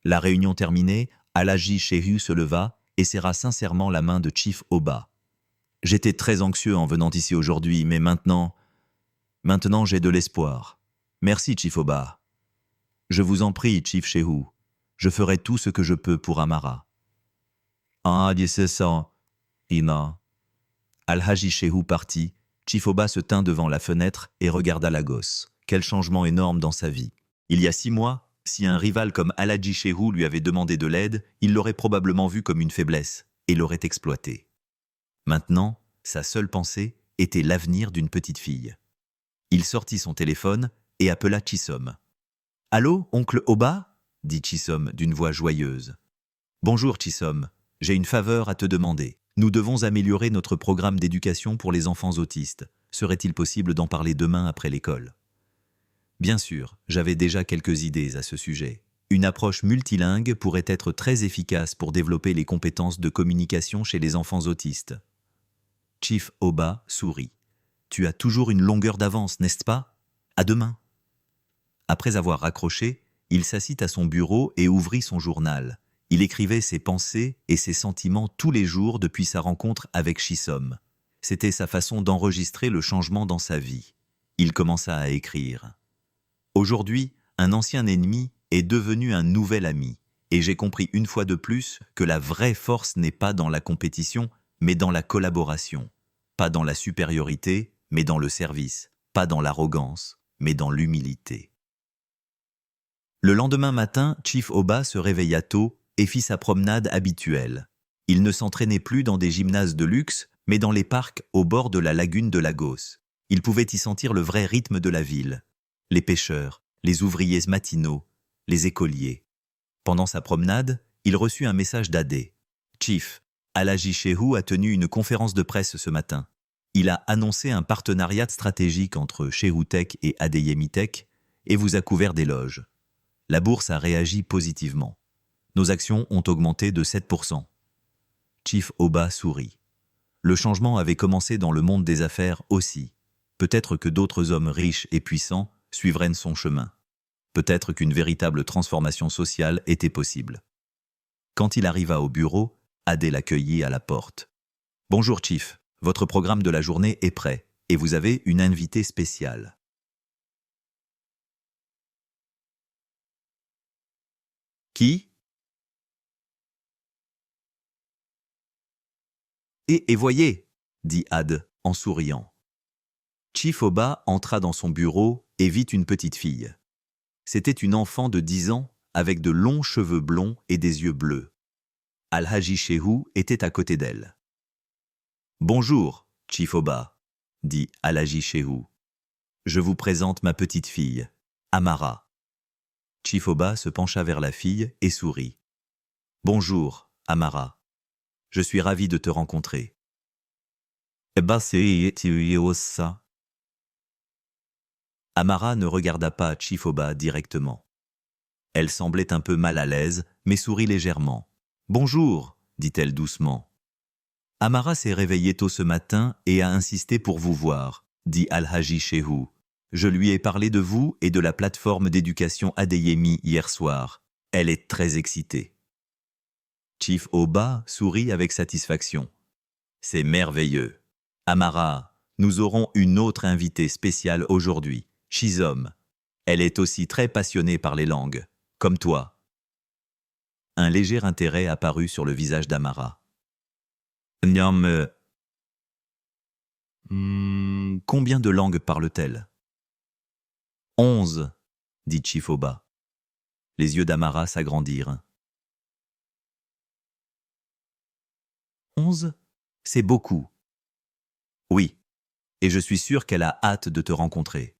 La réunion terminée, Alhaji Shehu se leva et serra sincèrement la main de Chief Oba. « J'étais très anxieux en venant ici aujourd'hui, mais maintenant j'ai de l'espoir. Merci, Chief Oba. Je vous en prie, Chief Shehu. Je ferai tout ce que je peux pour Amara. » Ah, c'est ça, Ina. Alhaji Shehu partit. Chief Oba se tint devant la fenêtre et regarda la gosse. Quel changement énorme dans sa vie. Il y a 6 mois, si un rival comme Alhaji Shehu lui avait demandé de l'aide, il l'aurait probablement vu comme une faiblesse et l'aurait exploité. Maintenant, sa seule pensée était l'avenir d'une petite fille. Il sortit son téléphone et appela Chisom. « Allô, oncle Oba ?» dit Chisom d'une voix joyeuse. « Bonjour Chisom, j'ai une faveur à te demander. Nous devons améliorer notre programme d'éducation pour les enfants autistes. Serait-il possible d'en parler demain après l'école ? » Bien sûr, j'avais déjà quelques idées à ce sujet. Une approche multilingue pourrait être très efficace pour développer les compétences de communication chez les enfants autistes. Chief Oba sourit. « Tu as toujours une longueur d'avance, n'est-ce pas ? À demain. » Après avoir raccroché, il s'assit à son bureau et ouvrit son journal. Il écrivait ses pensées et ses sentiments tous les jours depuis sa rencontre avec Chisom. C'était sa façon d'enregistrer le changement dans sa vie. Il commença à écrire. « Aujourd'hui, un ancien ennemi est devenu un nouvel ami, et j'ai compris une fois de plus que la vraie force n'est pas dans la compétition, mais dans la collaboration. Pas dans la supériorité, mais dans le service. Pas dans l'arrogance, mais dans l'humilité. » Le lendemain matin, Chief Oba se réveilla tôt et fit sa promenade habituelle. Il ne s'entraînait plus dans des gymnases de luxe, mais dans les parcs au bord de la lagune de Lagos. Il pouvait y sentir le vrai rythme de la ville. Les pêcheurs, les ouvriers matinaux, les écoliers. Pendant sa promenade, il reçut un message d'Adé. « Chief, Alhaji Shehu a tenu une conférence de presse ce matin. Il a annoncé un partenariat stratégique entre Shehu Tech et Adeyemi Tech et vous a couvert d'éloges. La bourse a réagi positivement. Nos actions ont augmenté de 7%. Chief Oba sourit. Le changement avait commencé dans le monde des affaires aussi. Peut-être que d'autres hommes riches et puissants suivraient son chemin. Peut-être qu'une véritable transformation sociale était possible. Quand il arriva au bureau, Adé l'accueillit à la porte. « Bonjour Chief, votre programme de la journée est prêt et vous avez une invitée spéciale. » Qui ? Et voyez, dit Ad en souriant. Chief Oba entra dans son bureau et vit une petite fille. C'était une enfant de 10 ans avec de longs cheveux blonds et des yeux bleus. Alhaji Shehu était à côté d'elle. « Bonjour, Chief Oba, dit Alhaji Shehu. Je vous présente ma petite fille, Amara. » Chief Oba se pencha vers la fille et sourit. « Bonjour, Amara. Je suis ravi de te rencontrer. » Amara ne regarda pas Chief Oba directement. Elle semblait un peu mal à l'aise, mais sourit légèrement. « Bonjour, dit-elle doucement. Amara s'est réveillée tôt ce matin et a insisté pour vous voir, dit Alhaji Shehu. Je lui ai parlé de vous et de la plateforme d'éducation Adeyemi hier soir. Elle est très excitée. » Chief Oba sourit avec satisfaction. « C'est merveilleux. Amara, nous aurons une autre invitée spéciale aujourd'hui, Chisom. Elle est aussi très passionnée par les langues, comme toi. » Un léger intérêt apparut sur le visage d'Amara. « Combien de langues parle-t-elle » « 11, dit Chief Oba. Les yeux d'Amara s'agrandirent. 11? C'est beaucoup. Oui, et je suis sûr qu'elle a hâte de te rencontrer.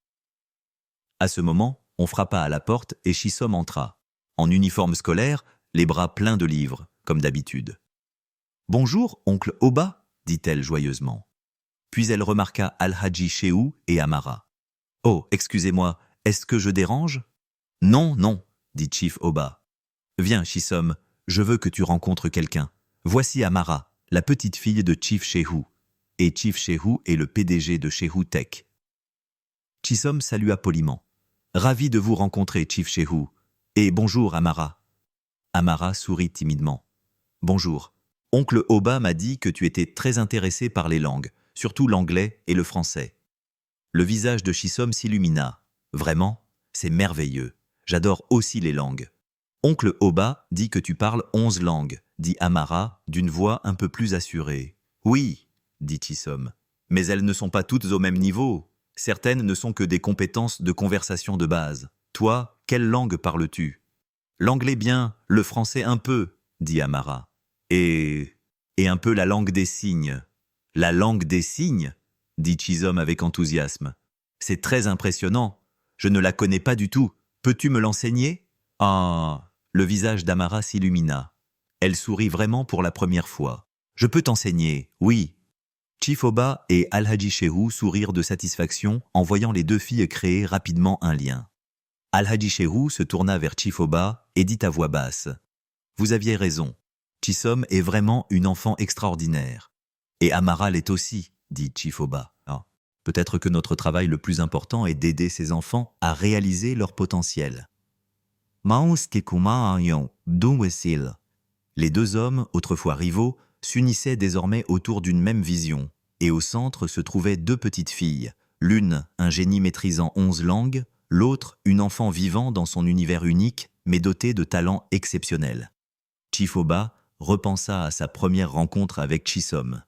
À ce moment, on frappa à la porte et Chisom entra, en uniforme scolaire, les bras pleins de livres, comme d'habitude. « Bonjour, oncle Oba » dit-elle joyeusement. Puis elle remarqua Al-Hadji Shehu et Amara. « Oh, excusez-moi, est-ce que je dérange ?»« Non, non, » dit Chief Oba. « Viens, Chisom, je veux que tu rencontres quelqu'un. Voici Amara, la petite fille de Chief Shehu. Et Chief Shehu est le PDG de Shehu Tech. » Chisom salua poliment. « Ravi de vous rencontrer, Chief Shehu. Et bonjour, Amara. » Amara sourit timidement. « Bonjour. Oncle Oba m'a dit que tu étais très intéressé par les langues, surtout l'anglais et le français. » Le visage de Chisom s'illumina. « Vraiment, c'est merveilleux. J'adore aussi les langues. »« Oncle Oba dit que tu parles 11 langues, » dit Amara d'une voix un peu plus assurée. « Oui, » dit Chisom, « mais elles ne sont pas toutes au même niveau. Certaines ne sont que des compétences de conversation de base. Toi, quelle langue parles-tu ?»« L'anglais bien, le français un peu, » dit Amara. « Et un peu la langue des signes. »« La langue des signes ?» dit Chisom avec enthousiasme. « C'est très impressionnant. Je ne la connais pas du tout. Peux-tu me l'enseigner ?»« Ah !» Le visage d'Amara s'illumina. Elle sourit vraiment pour la première fois. « Je peux t'enseigner, oui. » Chief Oba et Al-Hadji Shehu sourirent de satisfaction en voyant les deux filles créer rapidement un lien. Al-Hadji Shehu se tourna vers Chief Oba et dit à voix basse. « Vous aviez raison. Chisom est vraiment une enfant extraordinaire. Et Amara l'est aussi, dit Chief Oba. Ah, peut-être que notre travail le plus important est d'aider ces enfants à réaliser leur potentiel. » Les deux hommes, autrefois rivaux, s'unissaient désormais autour d'une même vision, et au centre se trouvaient deux petites filles, l'une un génie maîtrisant 11 langues, l'autre une enfant vivant dans son univers unique, mais dotée de talents exceptionnels. Chief Oba repensa à sa première rencontre avec Chisom.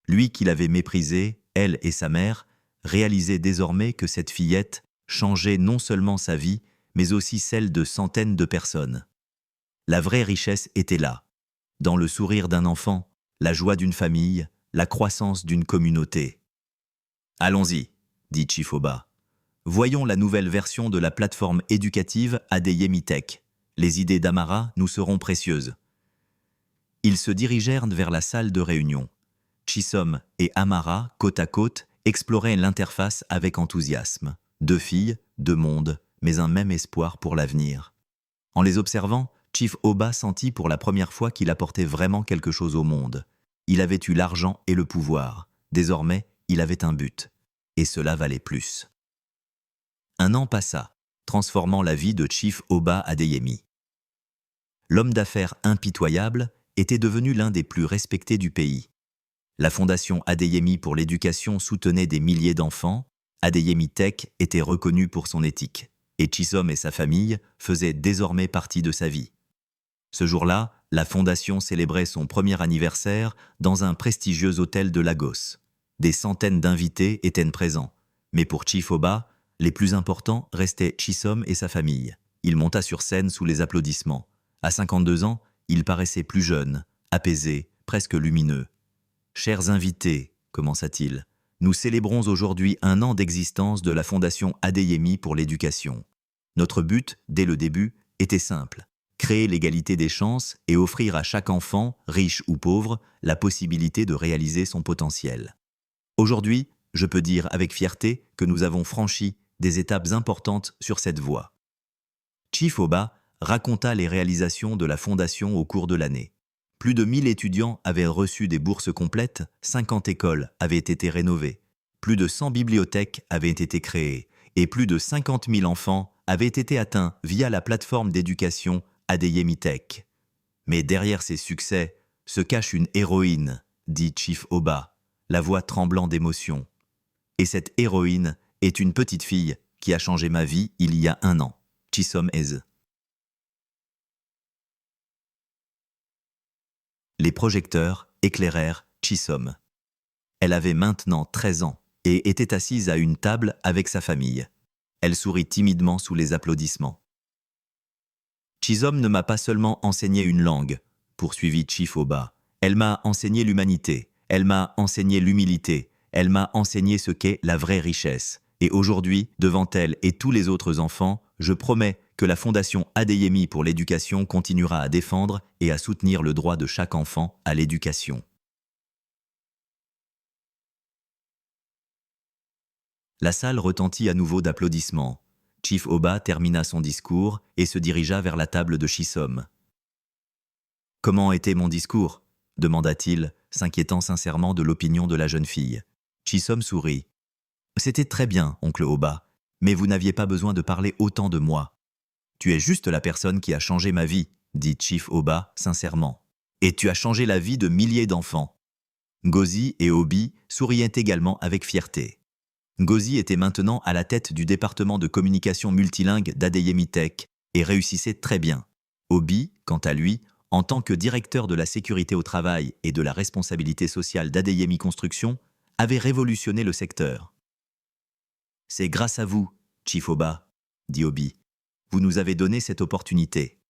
Lui qui l'avait méprisée, elle et sa mère, réalisaient désormais que cette fillette changeait non seulement sa vie, mais aussi celle de centaines de personnes. La vraie richesse était là, dans le sourire d'un enfant, la joie d'une famille, la croissance d'une communauté. « Allons-y, » dit Chief Oba. « Voyons la nouvelle version de la plateforme éducative Adeyemi Tech. Les idées d'Amara nous seront précieuses. » Ils se dirigèrent vers la salle de réunion. Chisom et Amara, côte à côte, exploraient l'interface avec enthousiasme. Deux filles, deux mondes, mais un même espoir pour l'avenir. En les observant, Chief Oba sentit pour la première fois qu'il apportait vraiment quelque chose au monde. Il avait eu l'argent et le pouvoir. Désormais, il avait un but. Et cela valait plus. Un an passa, transformant la vie de Chief Oba Adeyemi. L'homme d'affaires impitoyable était devenu l'un des plus respectés du pays. La fondation Adeyemi pour l'éducation soutenait des milliers d'enfants, Adeyemi Tech était reconnu pour son éthique, et Chisom et sa famille faisaient désormais partie de sa vie. Ce jour-là, la fondation célébrait son premier anniversaire dans un prestigieux hôtel de Lagos. Des centaines d'invités étaient présents, mais pour Chief Oba, les plus importants restaient Chisom et sa famille. Il monta sur scène sous les applaudissements. À 52 ans, il paraissait plus jeune, apaisé, presque lumineux. « Chers invités, » commença-t-il, « nous célébrons aujourd'hui un an d'existence de la Fondation Adeyemi pour l'éducation. Notre but, dès le début, était simple, créer l'égalité des chances et offrir à chaque enfant, riche ou pauvre, la possibilité de réaliser son potentiel. Aujourd'hui, je peux dire avec fierté que nous avons franchi des étapes importantes sur cette voie. » Chief Oba raconta les réalisations de la Fondation au cours de l'année. Plus de 1000 étudiants avaient reçu des bourses complètes, 50 écoles avaient été rénovées, plus de 100 bibliothèques avaient été créées et plus de 50 000 enfants avaient été atteints via la plateforme d'éducation Adeyemi Tech. Mais derrière ces succès se cache une héroïne, dit Chief Oba, la voix tremblant d'émotion. Et cette héroïne est une petite fille qui a changé ma vie il y a un an, Chisom Eze. Les projecteurs éclairèrent Chisom. Elle avait maintenant 13 ans et était assise à une table avec sa famille. Elle sourit timidement sous les applaudissements. « Chisom ne m'a pas seulement enseigné une langue, » poursuivit Chief Oba. Elle m'a enseigné l'humanité. Elle m'a enseigné l'humilité. Elle m'a enseigné ce qu'est la vraie richesse. Et aujourd'hui, devant elle et tous les autres enfants, je promets que la Fondation Adeyemi pour l'éducation continuera à défendre et à soutenir le droit de chaque enfant à l'éducation. La salle retentit à nouveau d'applaudissements. Chief Oba termina son discours et se dirigea vers la table de Chisom. « Comment était mon discours ?» demanda-t-il, s'inquiétant sincèrement de l'opinion de la jeune fille. Chisom sourit. « C'était très bien, oncle Oba, mais vous n'aviez pas besoin de parler autant de moi. Tu es juste la personne qui a changé ma vie, dit Chief Oba sincèrement. Et tu as changé la vie de milliers d'enfants. » Ngozi et Obi souriaient également avec fierté. Ngozi était maintenant à la tête du département de communication multilingue d'Adeyemi Tech et réussissait très bien. Obi, quant à lui, en tant que directeur de la sécurité au travail et de la responsabilité sociale d'Adeyemi Construction, avait révolutionné le secteur. « C'est grâce à vous, Chief Oba, dit Obi. Vous nous avez donné cette opportunité. »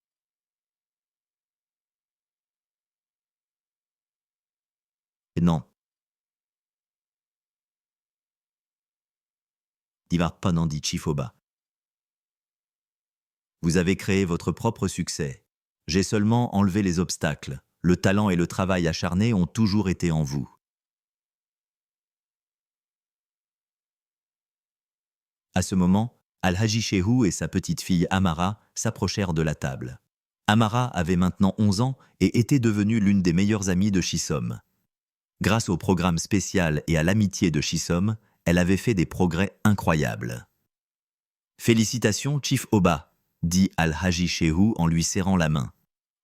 Non. Dit Chief Oba. Vous avez créé votre propre succès. J'ai seulement enlevé les obstacles. Le talent et le travail acharné ont toujours été en vous. À ce moment, Al-Haji Shehu et sa petite fille Amara s'approchèrent de la table. Amara avait maintenant 11 ans et était devenue l'une des meilleures amies de Chisom. Grâce au programme spécial et à l'amitié de Chisom, elle avait fait des progrès incroyables. « Félicitations, Chief Oba », dit Al-Haji Shehu en lui serrant la main.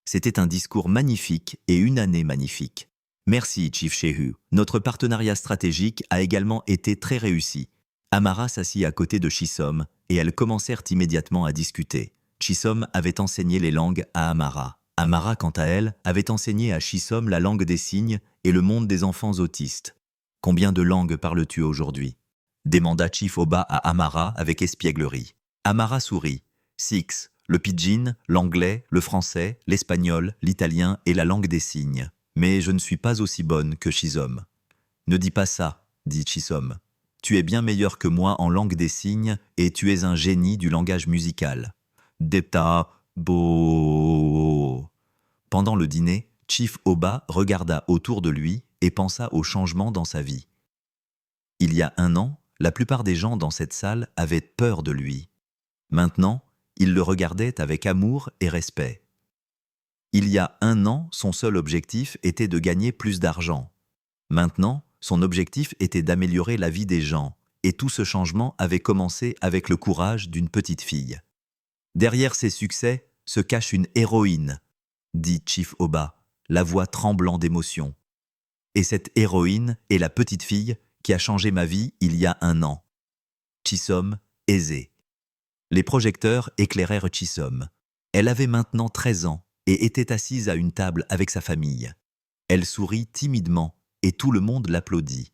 C'était un discours magnifique et une année magnifique. Merci, Chief Shehu. Notre partenariat stratégique a également été très réussi. Amara s'assit à côté de Chisom et elles commencèrent immédiatement à discuter. Chisom avait enseigné les langues à Amara. Amara, quant à elle, avait enseigné à Chisom la langue des signes et le monde des enfants autistes. « Combien de langues parles-tu aujourd'hui » demanda Chief Oba à Amara avec espièglerie. Amara sourit. « 6. Le pidgin, l'anglais, le français, l'espagnol, l'italien et la langue des signes. Mais je ne suis pas aussi bonne que Chisom. »« Ne dis pas ça, dit Chisom. Tu es bien meilleur que moi en langue des signes et tu es un génie du langage musical. » Depta bo. Pendant le dîner, Chief Oba regarda autour de lui et pensa aux changements dans sa vie. Il y a 1 an, la plupart des gens dans cette salle avaient peur de lui. Maintenant, ils le regardaient avec amour et respect. Il y a 1 an, son seul objectif était de gagner plus d'argent. Maintenant, son objectif était d'améliorer la vie des gens, et tout ce changement avait commencé avec le courage d'une petite fille. Derrière ces succès se cache une héroïne, dit Chief Oba, la voix tremblant d'émotion. Et cette héroïne est la petite fille qui a changé ma vie il y a 1 an. Chisom aisée. Les projecteurs éclairèrent Chisom. Elle avait maintenant 13 ans et était assise à une table avec sa famille. Elle sourit timidement et tout le monde l'applaudit.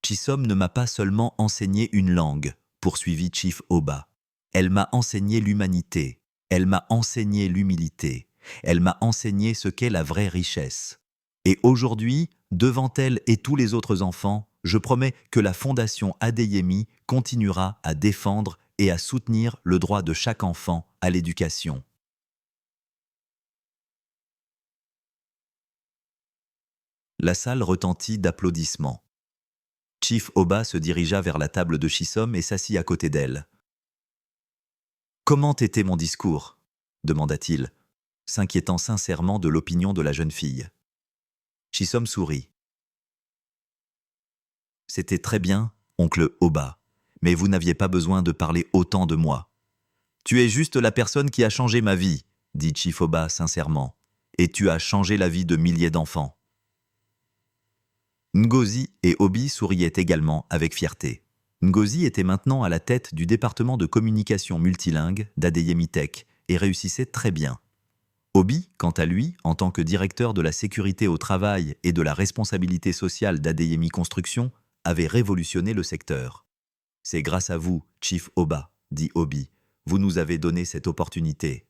Chisom ne m'a pas seulement enseigné une langue, poursuivit Chief Oba. Elle m'a enseigné l'humanité, elle m'a enseigné l'humilité, elle m'a enseigné ce qu'est la vraie richesse. Et aujourd'hui, devant elle et tous les autres enfants, je promets que la Fondation Adeyemi continuera à défendre et à soutenir le droit de chaque enfant à l'éducation. La salle retentit d'applaudissements. Chief Oba se dirigea vers la table de Chisom et s'assit à côté d'elle. « Comment était mon discours » demanda-t-il, s'inquiétant sincèrement de l'opinion de la jeune fille. Chisom sourit. « C'était très bien, oncle Oba, mais vous n'aviez pas besoin de parler autant de moi. Tu es juste la personne qui a changé ma vie, dit Chief Oba sincèrement, et tu as changé la vie de milliers d'enfants. » Ngozi et Obi souriaient également avec fierté. Ngozi était maintenant à la tête du département de communication multilingue d'Adeyemi Tech et réussissait très bien. Obi, quant à lui, en tant que directeur de la sécurité au travail et de la responsabilité sociale d'Adeyemi Construction, avait révolutionné le secteur. « C'est grâce à vous, Chief Oba, dit Obi. Vous nous avez donné cette opportunité. »«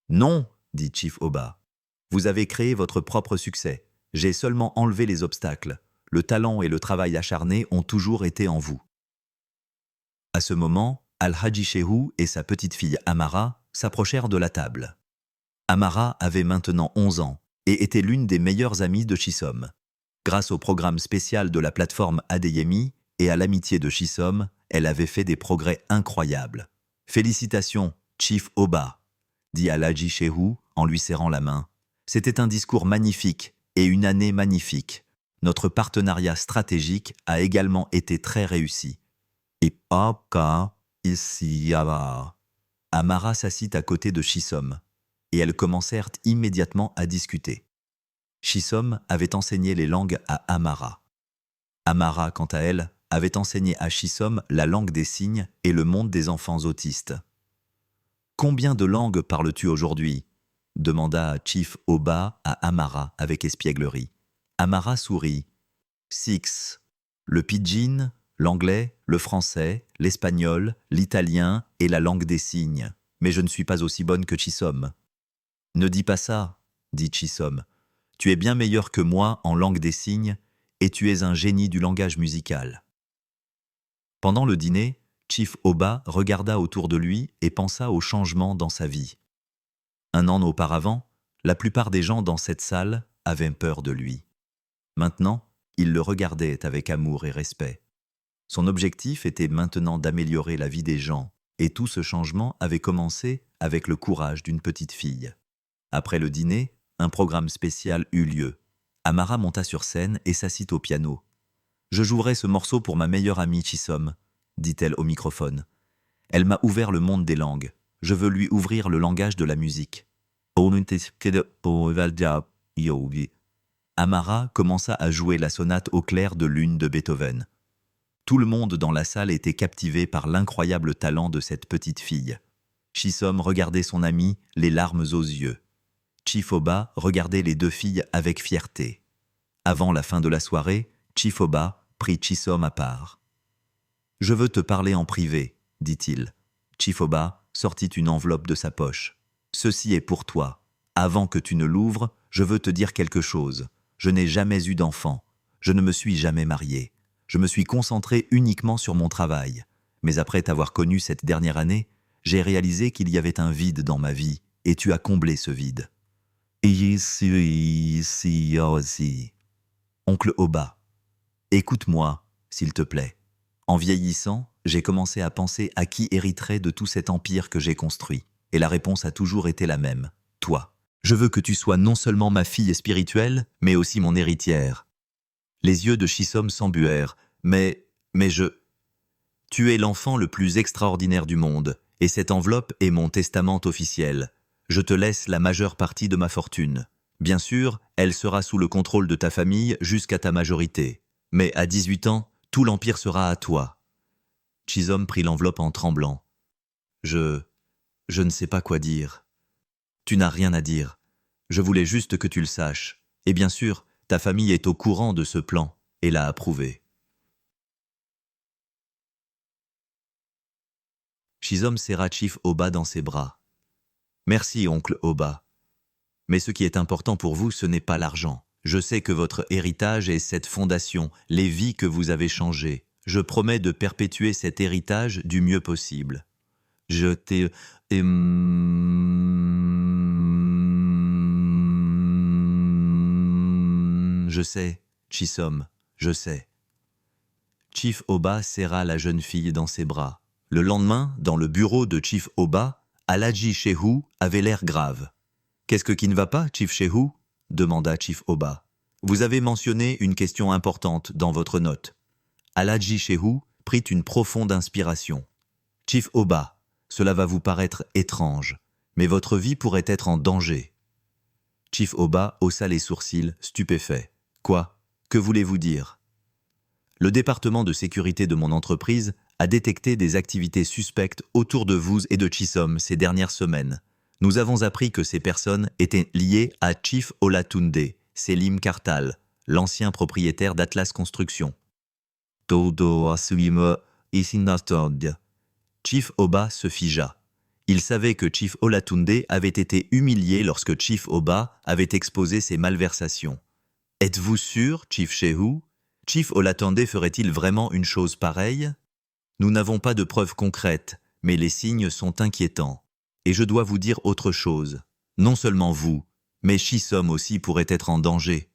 Non, dit Chief Oba. Vous avez créé votre propre succès. J'ai seulement enlevé les obstacles. Le talent et le travail acharné ont toujours été en vous. À ce moment, Al-Hadji Shehu et sa petite fille Amara s'approchèrent de la table. Amara avait maintenant 11 ans et était l'une des meilleures amies de Chisom. Grâce au programme spécial de la plateforme Adeyemi et à l'amitié de Chisom, elle avait fait des progrès incroyables. « Félicitations, Chief Oba », dit Al-Hadji Shehu en lui serrant la main. C'était un discours magnifique et une année magnifique. Notre partenariat stratégique a également été très réussi. Et Papa, ici, Amara s'assit à côté de Chisom, et elles commencèrent immédiatement à discuter. Chisom avait enseigné les langues à Amara. Amara, quant à elle, avait enseigné à Chisom la langue des signes et le monde des enfants autistes. « Combien de langues parles-tu aujourd'hui » demanda Chief Oba à Amara avec espièglerie. Amara sourit. « 6. Le pidgin, l'anglais, le français, l'espagnol, l'italien et la langue des signes. Mais je ne suis pas aussi bonne que Chisom. »« Ne dis pas ça, » dit Chisom. « Tu es bien meilleur que moi en langue des signes et tu es un génie du langage musical. » Pendant le dîner, Chief Oba regarda autour de lui et pensa aux changements dans sa vie. 1 an auparavant, la plupart des gens dans cette salle avaient peur de lui. Maintenant, ils le regardaient avec amour et respect. Son objectif était maintenant d'améliorer la vie des gens, et tout ce changement avait commencé avec le courage d'une petite fille. Après le dîner, un programme spécial eut lieu. Amara monta sur scène et s'assit au piano. « Je jouerai ce morceau pour ma meilleure amie Chisom », dit-elle au microphone. « Elle m'a ouvert le monde des langues. Je veux lui ouvrir le langage de la musique. » Amara commença à jouer la sonate au clair de lune de Beethoven. Tout le monde dans la salle était captivé par l'incroyable talent de cette petite fille. Chisom regardait son amie, les larmes aux yeux. Chief Oba regardait les 2 filles avec fierté. Avant la fin de la soirée, Chief Oba prit Chisom à part. « Je veux te parler en privé, » dit-il. Chief Oba sortit une enveloppe de sa poche. « Ceci est pour toi. Avant que tu ne l'ouvres, je veux te dire quelque chose. Je n'ai jamais eu d'enfant. Je ne me suis jamais marié. Je me suis concentré uniquement sur mon travail. Mais après t'avoir connu cette dernière année, j'ai réalisé qu'il y avait un vide dans ma vie, et tu as comblé ce vide. » Oncle Oba, écoute-moi, s'il te plaît. En vieillissant, j'ai commencé à penser à qui hériterait de tout cet empire que j'ai construit. Et la réponse a toujours été la même, toi. Je veux que tu sois non seulement ma fille spirituelle, mais aussi mon héritière. Les yeux de Chisom s'embuèrent, mais tu es l'enfant le plus extraordinaire du monde, et cette enveloppe est mon testament officiel. Je te laisse la majeure partie de ma fortune. Bien sûr, elle sera sous le contrôle de ta famille jusqu'à ta majorité. Mais à 18 ans, tout l'empire sera à toi. Chisom prit l'enveloppe en tremblant. Je ne sais pas quoi dire. Tu n'as rien à dire. Je voulais juste que tu le saches. Et bien sûr, ta famille est au courant de ce plan et l'a approuvé. Chisom serra Chief Oba dans ses bras. Merci, oncle Oba. Mais ce qui est important pour vous, ce n'est pas l'argent. Je sais que votre héritage est cette fondation, les vies que vous avez changées. Je promets de perpétuer cet héritage du mieux possible. Je t'ai... Je sais, Chisom, je sais. Chief Oba serra la jeune fille dans ses bras. Le lendemain, dans le bureau de Chief Oba, Al-Hadji Shehu avait l'air grave. « Qu'est-ce qui ne va pas, Chief Shehu » demanda Chief Oba. « Vous avez mentionné une question importante dans votre note. » Al-Hadji Shehu prit une profonde inspiration. « Chief Oba, cela va vous paraître étrange, mais votre vie pourrait être en danger. » Chief Oba haussa les sourcils, stupéfait. « Quoi? Que voulez-vous dire ?» Le département de sécurité de mon entreprise a détecté des activités suspectes autour de vous et de Chisom ces dernières semaines. Nous avons appris que ces personnes étaient liées à Chief Olatunde, Selim Kartal, l'ancien propriétaire d'Atlas Construction. Chief Oba se figea. Il savait que Chief Olatunde avait été humilié lorsque Chief Oba avait exposé ses malversations. Êtes-vous sûr, Chief Shehu? Chief Olatande ferait-il vraiment une chose pareille? Nous n'avons pas de preuves concrètes, mais les signes sont inquiétants. Et je dois vous dire autre chose. Non seulement vous, mais Chisom aussi pourrait être en danger.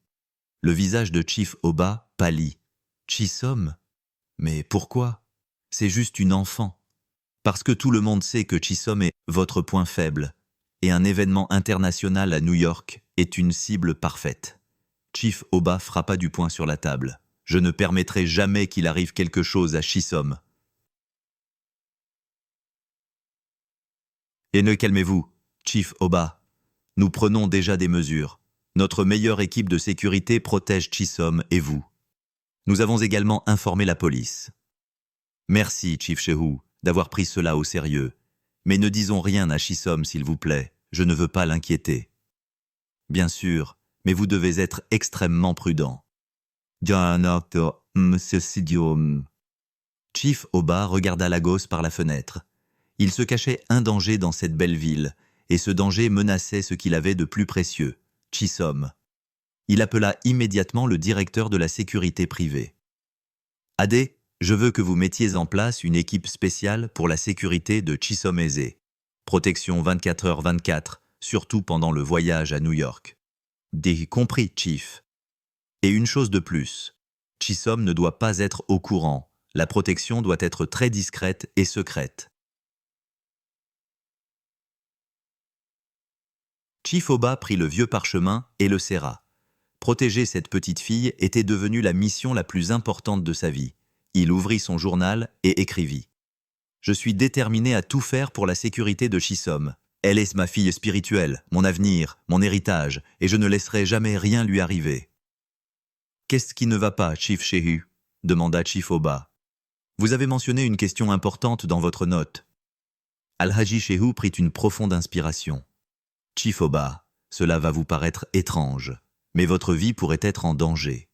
Le visage de Chief Oba pâlit. Chisom? Mais pourquoi? C'est juste une enfant. Parce que tout le monde sait que Chisom est votre point faible, et un événement international à New York est une cible parfaite. Chief Oba frappa du poing sur la table. Je ne permettrai jamais qu'il arrive quelque chose à Chisom. Et ne calmez-vous, Chief Oba. Nous prenons déjà des mesures. Notre meilleure équipe de sécurité protège Chisom et vous. Nous avons également informé la police. Merci, Chief Shehu, d'avoir pris cela au sérieux. Mais ne disons rien à Chisom, s'il vous plaît. Je ne veux pas l'inquiéter. Bien sûr, mais vous devez être extrêmement prudent. Chief Oba regarda Lagos par la fenêtre. Il se cachait un danger dans cette belle ville, et ce danger menaçait ce qu'il avait de plus précieux, Chisom. Il appela immédiatement le directeur de la sécurité privée. « Adé, je veux que vous mettiez en place une équipe spéciale pour la sécurité de Chisom Eze. Protection 24h24, surtout pendant le voyage à New York. » Des compris, Chief. Et une chose de plus, Chisom ne doit pas être au courant. La protection doit être très discrète et secrète. Chief Oba prit le vieux parchemin et le serra. Protéger cette petite fille était devenue la mission la plus importante de sa vie. Il ouvrit son journal et écrivit. « Je suis déterminé à tout faire pour la sécurité de Chisom. Elle est ma fille spirituelle, mon avenir, mon héritage, et je ne laisserai jamais rien lui arriver. » « Qu'est-ce qui ne va pas, Chief Shehu » demanda Chief Oba. « Vous avez mentionné une question importante dans votre note. » Al-Haji Shehu prit une profonde inspiration. « Chief Oba, cela va vous paraître étrange, mais votre vie pourrait être en danger. »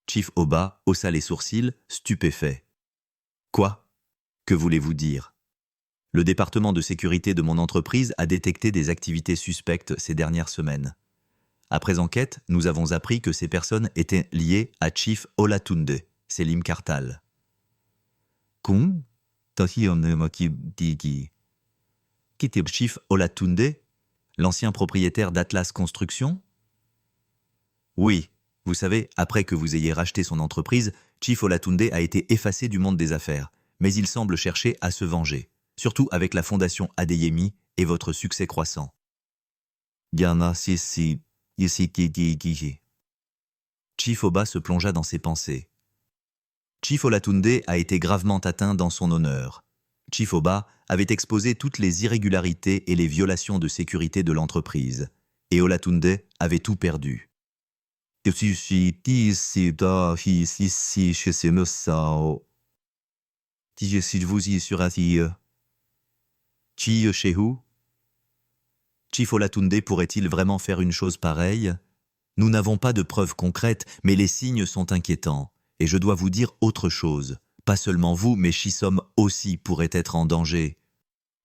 Chief Oba haussa les sourcils, stupéfait. « Quoi? Que voulez-vous dire? » Le département de sécurité de mon entreprise a détecté des activités suspectes ces dernières semaines. Après enquête, nous avons appris que ces personnes étaient liées à Chief Olatunde, Selim Kartal. Qu'était Chief Olatunde, l'ancien propriétaire d'Atlas Construction? Oui, vous savez, après que vous ayez racheté son entreprise, Chief Olatunde a été effacé du monde des affaires, mais il semble chercher à se venger, surtout avec la fondation Adeyemi et votre succès croissant. Chief Oba se plongea dans ses pensées. Chief Olatunde a été gravement atteint dans son honneur. Chief Oba avait exposé toutes les irrégularités et les violations de sécurité de l'entreprise, et Olatunde avait tout perdu. Chief Shehu? Chief Olatunde pourrait-il vraiment faire une chose pareille? Nous n'avons pas de preuves concrètes, mais les signes sont inquiétants. Et je dois vous dire autre chose. Pas seulement vous, mais Chisom aussi pourrait être en danger.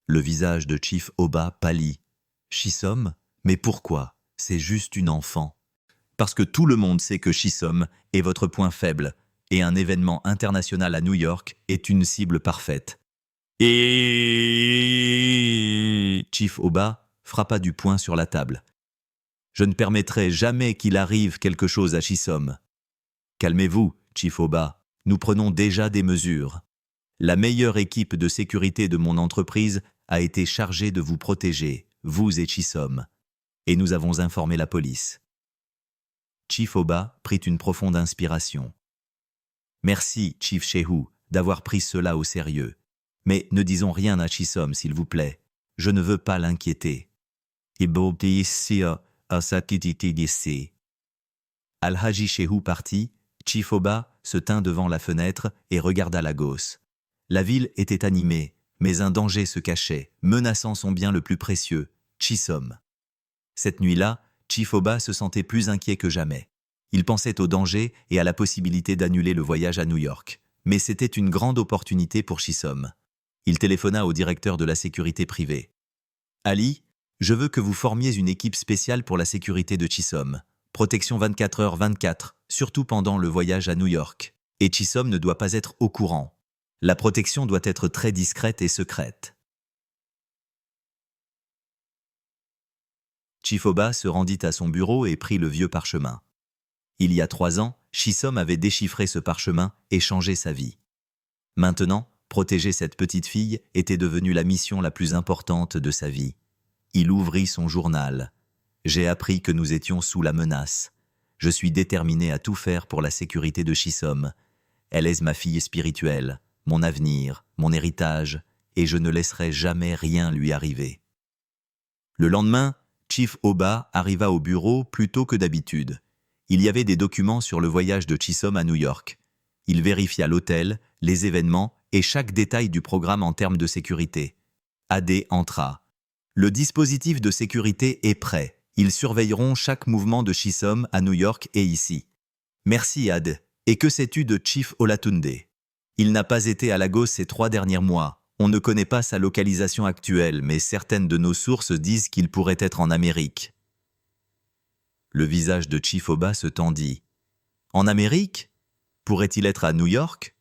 Le visage de Chief Oba pâlit. Chisom? Mais pourquoi? C'est juste une enfant. Parce que tout le monde sait que Chisom est votre point faible, et un événement international à New York est une cible parfaite. Et Chief Oba frappa du poing sur la table. Je ne permettrai jamais qu'il arrive quelque chose à Chisom. Calmez-vous, Chief Oba, nous prenons déjà des mesures. La meilleure équipe de sécurité de mon entreprise a été chargée de vous protéger, vous et Chisom. Et nous avons informé la police. Chief Oba prit une profonde inspiration. Merci, Chief Shehu, d'avoir pris cela au sérieux. Mais ne disons rien à Chisom, s'il vous plaît. Je ne veux pas l'inquiéter. Al-Haji Shehu partit, Chief Oba se tint devant la fenêtre et regarda Lagos. La ville était animée, mais un danger se cachait, menaçant son bien le plus précieux, Chisom. Cette nuit-là, Chief Oba se sentait plus inquiet que jamais. Il pensait au danger et à la possibilité d'annuler le voyage à New York. Mais c'était une grande opportunité pour Chisom. Il téléphona au directeur de la sécurité privée. « Ali, Je veux que vous formiez une équipe spéciale pour la sécurité de Chisom. Protection 24h/24, surtout pendant le voyage à New York. Et Chisom ne doit pas être au courant. La protection doit être très discrète et secrète. Chief Oba se rendit à son bureau et prit le vieux parchemin. Il y a 3 ans, Chisom avait déchiffré ce parchemin et changé sa vie. Maintenant, protéger cette petite fille était devenue la mission la plus importante de sa vie. Il ouvrit son journal. J'ai appris que nous étions sous la menace. Je suis déterminé à tout faire pour la sécurité de Chisom. Elle est ma fille spirituelle, mon avenir, mon héritage, et je ne laisserai jamais rien lui arriver. Le lendemain, Chief Oba arriva au bureau plus tôt que d'habitude. Il y avait des documents sur le voyage de Chisom à New York. Il vérifia l'hôtel, les événements et chaque détail du programme en termes de sécurité. AD entra. Le dispositif de sécurité est prêt. Ils surveilleront chaque mouvement de Chisom à New York et ici. Merci Ad. Et que sais-tu de Chief Olatunde? Il n'a pas été à Lagos ces 3 derniers mois. On ne connaît pas sa localisation actuelle, mais certaines de nos sources disent qu'il pourrait être en Amérique. Le visage de Chief Oba se tendit. En Amérique? Pourrait-il être à New York?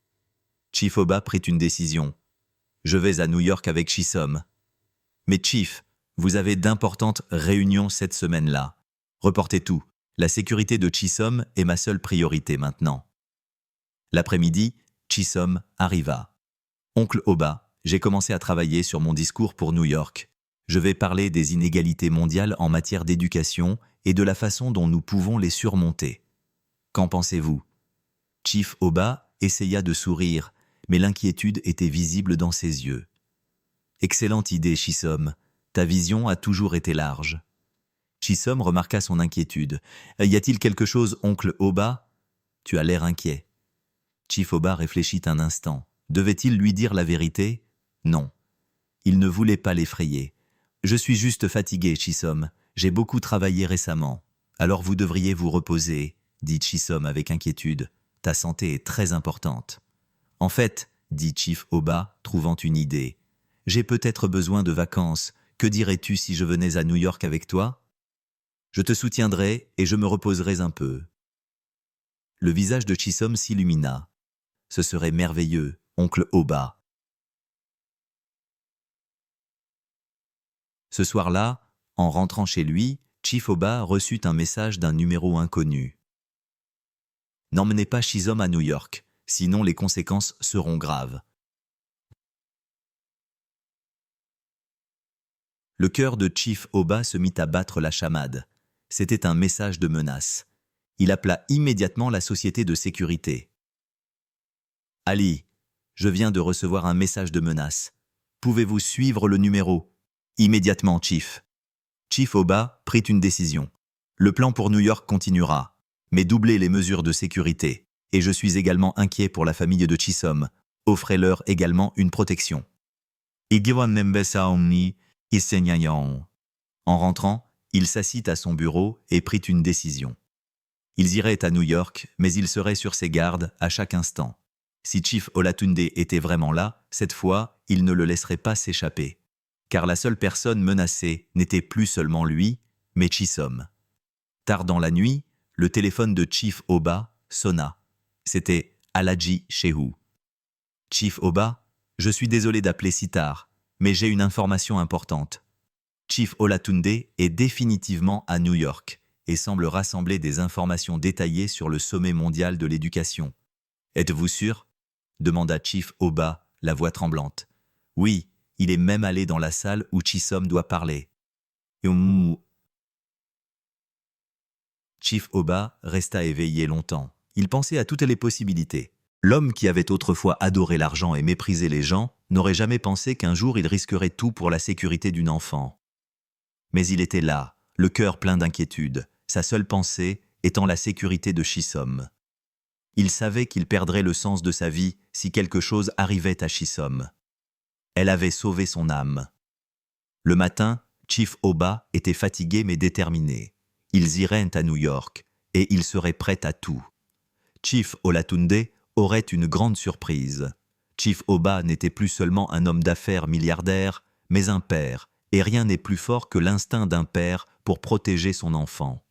Chief Oba prit une décision. Je vais à New York avec Chisom. Mais Chief, vous avez d'importantes réunions cette semaine-là. Reportez tout. La sécurité de Chisom est ma seule priorité maintenant. L'après-midi, Chisom arriva. Oncle Oba, j'ai commencé à travailler sur mon discours pour New York. Je vais parler des inégalités mondiales en matière d'éducation et de la façon dont nous pouvons les surmonter. Qu'en pensez-vous? Chief Oba essaya de sourire, mais l'inquiétude était visible dans ses yeux. Excellente idée, Chisom. Ta vision a toujours été large. Chisom remarqua son inquiétude. Y a-t-il quelque chose, oncle Oba? Tu as l'air inquiet. Chief Oba réfléchit un instant. Devait-il lui dire la vérité? Non. Il ne voulait pas l'effrayer. Je suis juste fatigué, Chisom. J'ai beaucoup travaillé récemment. Alors vous devriez vous reposer, dit Chisom avec inquiétude. Ta santé est très importante. En fait, dit Chief Oba, trouvant une idée. J'ai peut-être besoin de vacances. Que dirais-tu si je venais à New York avec toi? Je te soutiendrai et je me reposerai un peu. Le visage de Chisom s'illumina. Ce serait merveilleux, oncle Oba. Ce soir-là, en rentrant chez lui, Chief Oba reçut un message d'un numéro inconnu. N'emmenez pas Chisom à New York, sinon les conséquences seront graves. Le cœur de Chief Oba se mit à battre la chamade. C'était un message de menace. Il appela immédiatement la société de sécurité. Ali, je viens de recevoir un message de menace. Pouvez-vous suivre le numéro? Immédiatement, Chief. Chief Oba prit une décision. Le plan pour New York continuera, mais doublez les mesures de sécurité. Et je suis également inquiet pour la famille de Chisom. Offrez-leur également une protection. En rentrant, il s'assit à son bureau et prit une décision. Ils iraient à New York, mais il serait sur ses gardes à chaque instant. Si Chief Olatunde était vraiment là, cette fois, il ne le laisserait pas s'échapper. Car la seule personne menacée n'était plus seulement lui, mais Chisom. Tard dans la nuit, le téléphone de Chief Oba sonna. C'était Alhaji Shehu. Chief Oba, je suis désolé d'appeler si tard, mais j'ai une information importante. Chief Olatunde est définitivement à New York et semble rassembler des informations détaillées sur le sommet mondial de l'éducation. Êtes-vous sûr? Demanda Chief Oba, la voix tremblante. Oui, il est même allé dans la salle où Chisom doit parler. Chief Oba resta éveillé longtemps. Il pensait à toutes les possibilités. L'homme qui avait autrefois adoré l'argent et méprisé les gens n'aurait jamais pensé qu'un jour il risquerait tout pour la sécurité d'une enfant. Mais il était là, le cœur plein d'inquiétude, sa seule pensée étant la sécurité de Chisom. Il savait qu'il perdrait le sens de sa vie si quelque chose arrivait à Chisom. Elle avait sauvé son âme. Le matin, Chief Oba était fatigué mais déterminé. Ils iraient à New York et il serait prêt à tout. Chief Olatunde aurait une grande surprise. Chief Oba n'était plus seulement un homme d'affaires milliardaire, mais un père, Et rien n'est plus fort que l'instinct d'un père pour protéger son enfant.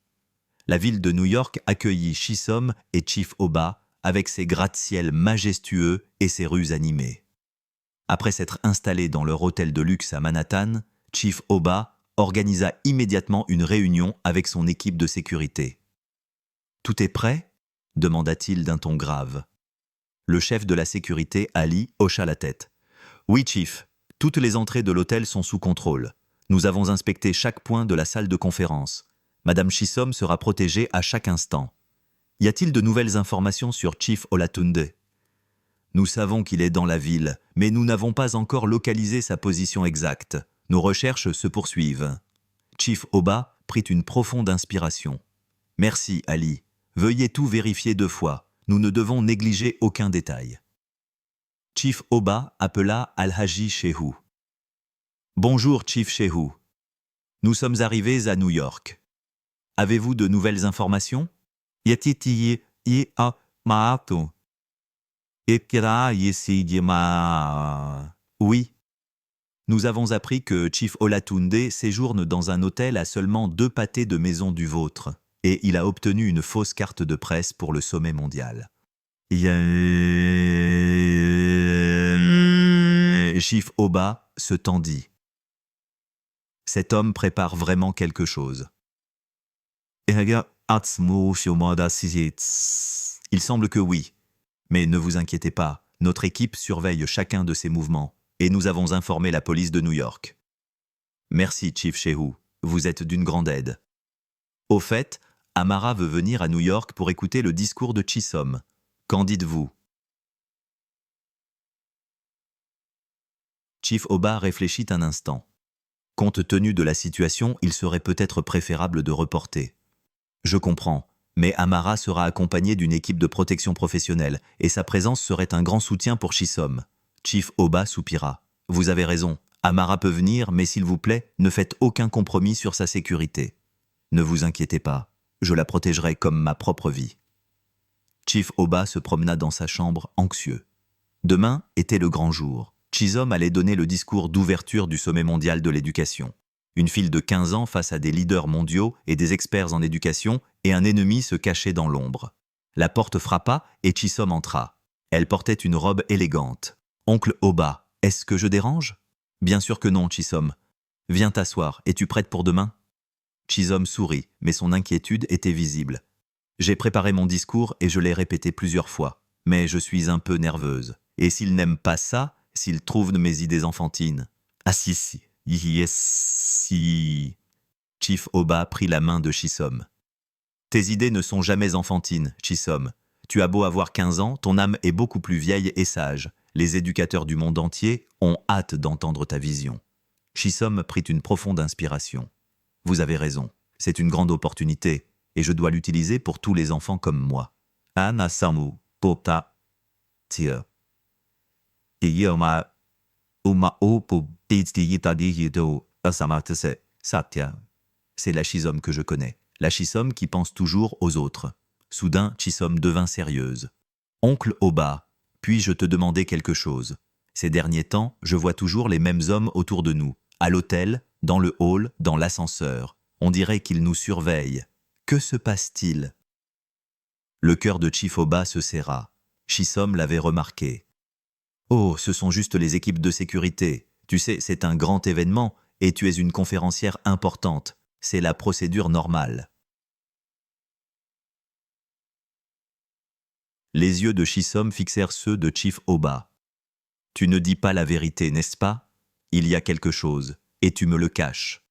La ville de New York accueillit Chisom et Chief Oba avec ses gratte-ciels majestueux et ses rues animées. Après s'être installé dans leur hôtel de luxe à Manhattan, Chief Oba organisa immédiatement une réunion avec son équipe de sécurité. « Tout est prêt ?» demanda-t-il d'un ton grave. Le chef de la sécurité, Ali, hocha la tête. « Oui, Chief, toutes les entrées de l'hôtel sont sous contrôle. Nous avons inspecté chaque point de la salle de conférence. Madame Chisom sera protégée à chaque instant. Y a-t-il de nouvelles informations sur Chief Olatunde ? Nous savons qu'il est dans la ville, mais nous n'avons pas encore localisé sa position exacte. Nos recherches se poursuivent. » Chief Oba prit une profonde inspiration. « Merci, Ali. Veuillez tout vérifier 2 fois. Nous ne devons négliger aucun détail. » Chief Oba appela Al-Haji Shehu. « Bonjour, Chief Shehu. Nous sommes arrivés à New York. Avez-vous de nouvelles informations ? » Oui. Nous avons appris que Chief Olatunde séjourne dans un hôtel à seulement 2 pâtés de maison du vôtre, et il a obtenu une fausse carte de presse pour le sommet mondial. Chief Oba se tendit. Cet homme prépare vraiment quelque chose. Il semble que oui. Mais ne vous inquiétez pas, notre équipe surveille chacun de ses mouvements, et nous avons informé la police de New York. Merci, Chief Shehu, vous êtes d'une grande aide. Au fait, Amara veut venir à New York pour écouter le discours de Chisom. Qu'en dites-vous ? Chief Oba réfléchit un instant. Compte tenu de la situation, il serait peut-être préférable de reporter. Je comprends, mais Amara sera accompagné d'une équipe de protection professionnelle et sa présence serait un grand soutien pour Chisom. Chief Oba soupira. Vous avez raison, Amara peut venir, mais s'il vous plaît, ne faites aucun compromis sur sa sécurité. Ne vous inquiétez pas, je la protégerai comme ma propre vie. Chief Oba se promena dans sa chambre, anxieux. Demain était le grand jour. Chisom allait donner le discours d'ouverture du sommet mondial de l'éducation. Une file de 15 ans face à des leaders mondiaux et des experts en éducation, et un ennemi se cachait dans l'ombre. La porte frappa et Chisom entra. Elle portait une robe élégante. « Oncle Oba, est-ce que je dérange ?»« Bien sûr que non, Chisom. Viens t'asseoir, es-tu prête pour demain ?» Chisom sourit, mais son inquiétude était visible. « J'ai préparé mon discours et je l'ai répété plusieurs fois, mais je suis un peu nerveuse. Et s'il n'aime pas ça, s'il trouve mes idées enfantines... » « Ah si. Yes, si. » Chief Oba prit la main de Chisom. « Tes idées ne sont jamais enfantines, Chisom. Tu as beau avoir 15 ans, ton âme est beaucoup plus vieille et sage. Les éducateurs du monde entier ont hâte d'entendre ta vision. » Chisom prit une profonde inspiration. « Vous avez raison, c'est une grande opportunité, et je dois l'utiliser pour tous les enfants comme moi. » Anna Samu, Pota, Tia. Satya. C'est la Chisom que je connais, la Chisom qui pense toujours aux autres. Soudain, Chisom devint sérieuse. « Oncle Oba, puis-je te demander quelque chose ? Ces derniers temps, je vois toujours les mêmes hommes autour de nous, à l'hôtel, dans le hall, dans l'ascenseur. On dirait qu'ils nous surveillent. Que se passe-t-il » Le cœur de Chief Oba se serra. Chisom l'avait remarqué. « Oh, ce sont juste les équipes de sécurité. Tu sais, c'est un grand événement et tu es une conférencière importante. C'est la procédure normale. » Les yeux de Chisom fixèrent ceux de Chief Oba. « Tu ne dis pas la vérité, n'est-ce pas ? Il y a quelque chose, et tu me le caches. »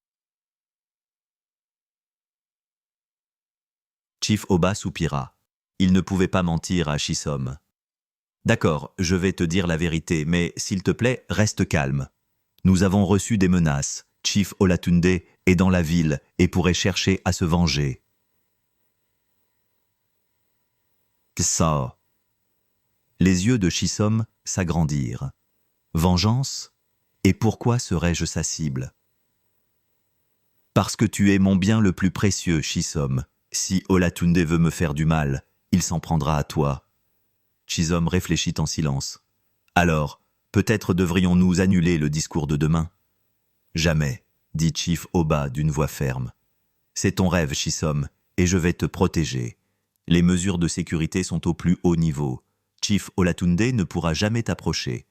Chief Oba soupira. Il ne pouvait pas mentir à Chisom. « D'accord, je vais te dire la vérité, mais s'il te plaît, reste calme. Nous avons reçu des menaces. Chief Olatunde est dans la ville et pourrait chercher à se venger. » Ça. Les yeux de Chisom s'agrandirent. Vengeance ? Et pourquoi serais-je sa cible ? Parce que tu es mon bien le plus précieux, Chisom. Si Olatunde veut me faire du mal, il s'en prendra à toi. Chisom réfléchit en silence. Alors, peut-être devrions-nous annuler le discours de demain ? Jamais. dit Chief Oba d'une voix ferme. C'est ton rêve, Chisom, et je vais te protéger. Les mesures de sécurité sont au plus haut niveau. Chief Olatunde ne pourra jamais t'approcher.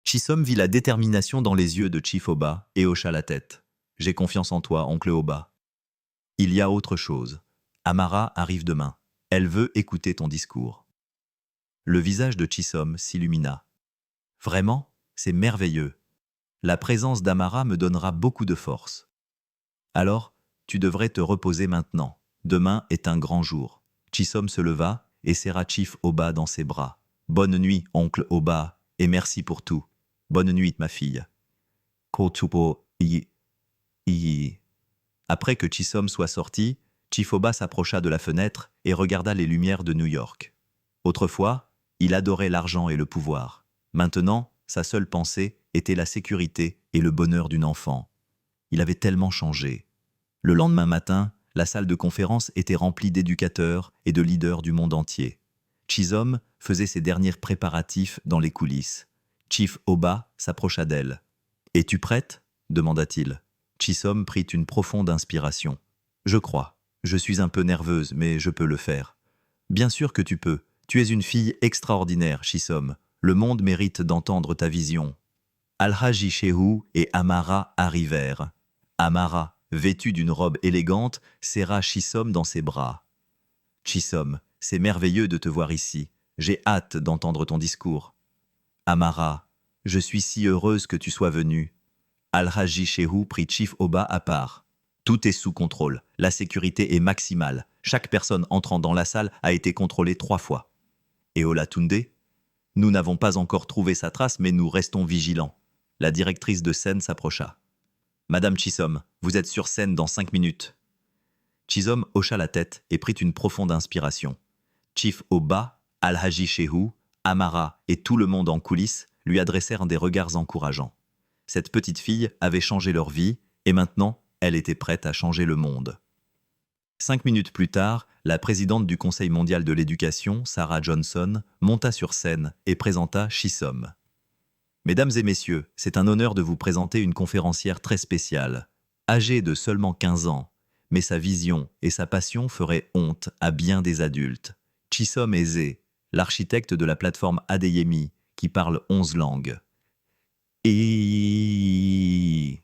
Chisom vit la détermination dans les yeux de Chief Oba et hocha la tête. J'ai confiance en toi, oncle Oba. Il y a autre chose. Amara arrive demain. Elle veut écouter ton discours. Le visage de Chisom s'illumina. Vraiment, c'est merveilleux. La présence d'Amara me donnera beaucoup de force. Alors, tu devrais te reposer maintenant. Demain est un grand jour. Chisom se leva et serra Chief Oba dans ses bras. Bonne nuit, oncle Oba, et merci pour tout. Bonne nuit, ma fille. Après que Chisom soit sorti, Chief Oba s'approcha de la fenêtre et regarda les lumières de New York. Autrefois, il adorait l'argent et le pouvoir. Maintenant, sa seule pensée était la sécurité et le bonheur d'une enfant. Il avait tellement changé. Le lendemain matin, la salle de conférence était remplie d'éducateurs et de leaders du monde entier. Chisom faisait ses derniers préparatifs dans les coulisses. Chief Oba s'approcha d'elle. « Es-tu prête ?» demanda-t-il. Chisom prit une profonde inspiration. « Je crois. Je suis un peu nerveuse, mais je peux le faire. »« Bien sûr que tu peux. Tu es une fille extraordinaire, Chisom. Le monde mérite d'entendre ta vision. » Al-Haji Shehu et Amara arrivèrent. Amara, vêtue d'une robe élégante, serra Chisom dans ses bras. « Chisom, c'est merveilleux de te voir ici. J'ai hâte d'entendre ton discours. »« Amara, je suis si heureuse que tu sois venue. » Al-Haji Shehu prit Chief Oba à part. « Tout est sous contrôle. La sécurité est maximale. Chaque personne entrant dans la salle a été contrôlée 3 fois. » Et Olatunde ? Nous n'avons pas encore trouvé sa trace, mais nous restons vigilants. La directrice de scène s'approcha. « Madame Chisom, vous êtes sur scène dans 5 minutes. » Chisom hocha la tête et prit une profonde inspiration. Chief Oba, Al-Haji Shehu, Amara et tout le monde en coulisses lui adressèrent des regards encourageants. Cette petite fille avait changé leur vie et maintenant, elle était prête à changer le monde. 5 minutes plus tard, la présidente du Conseil mondial de l'éducation, Sarah Johnson, monta sur scène et présenta Chisom. « Mesdames et messieurs, c'est un honneur de vous présenter une conférencière très spéciale. Âgée de seulement 15 ans, mais sa vision et sa passion feraient honte à bien des adultes. Chisom Eze, l'architecte de la plateforme Adeyemi, qui parle 11 langues. » Et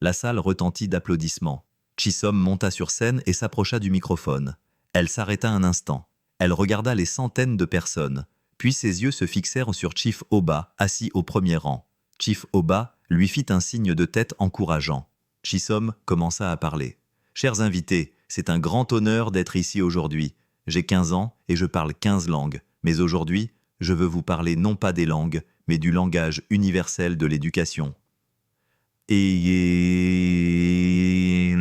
la salle retentit d'applaudissements. Chisom monta sur scène et s'approcha du microphone. Elle s'arrêta un instant. Elle regarda les centaines de personnes. Puis ses yeux se fixèrent sur Chief Oba, assis au premier rang. Chief Oba lui fit un signe de tête encourageant. Chisom commença à parler. « Chers invités, c'est un grand honneur d'être ici aujourd'hui. J'ai 15 ans et je parle 15 langues. Mais aujourd'hui, je veux vous parler non pas des langues, mais du langage universel de l'éducation. » Et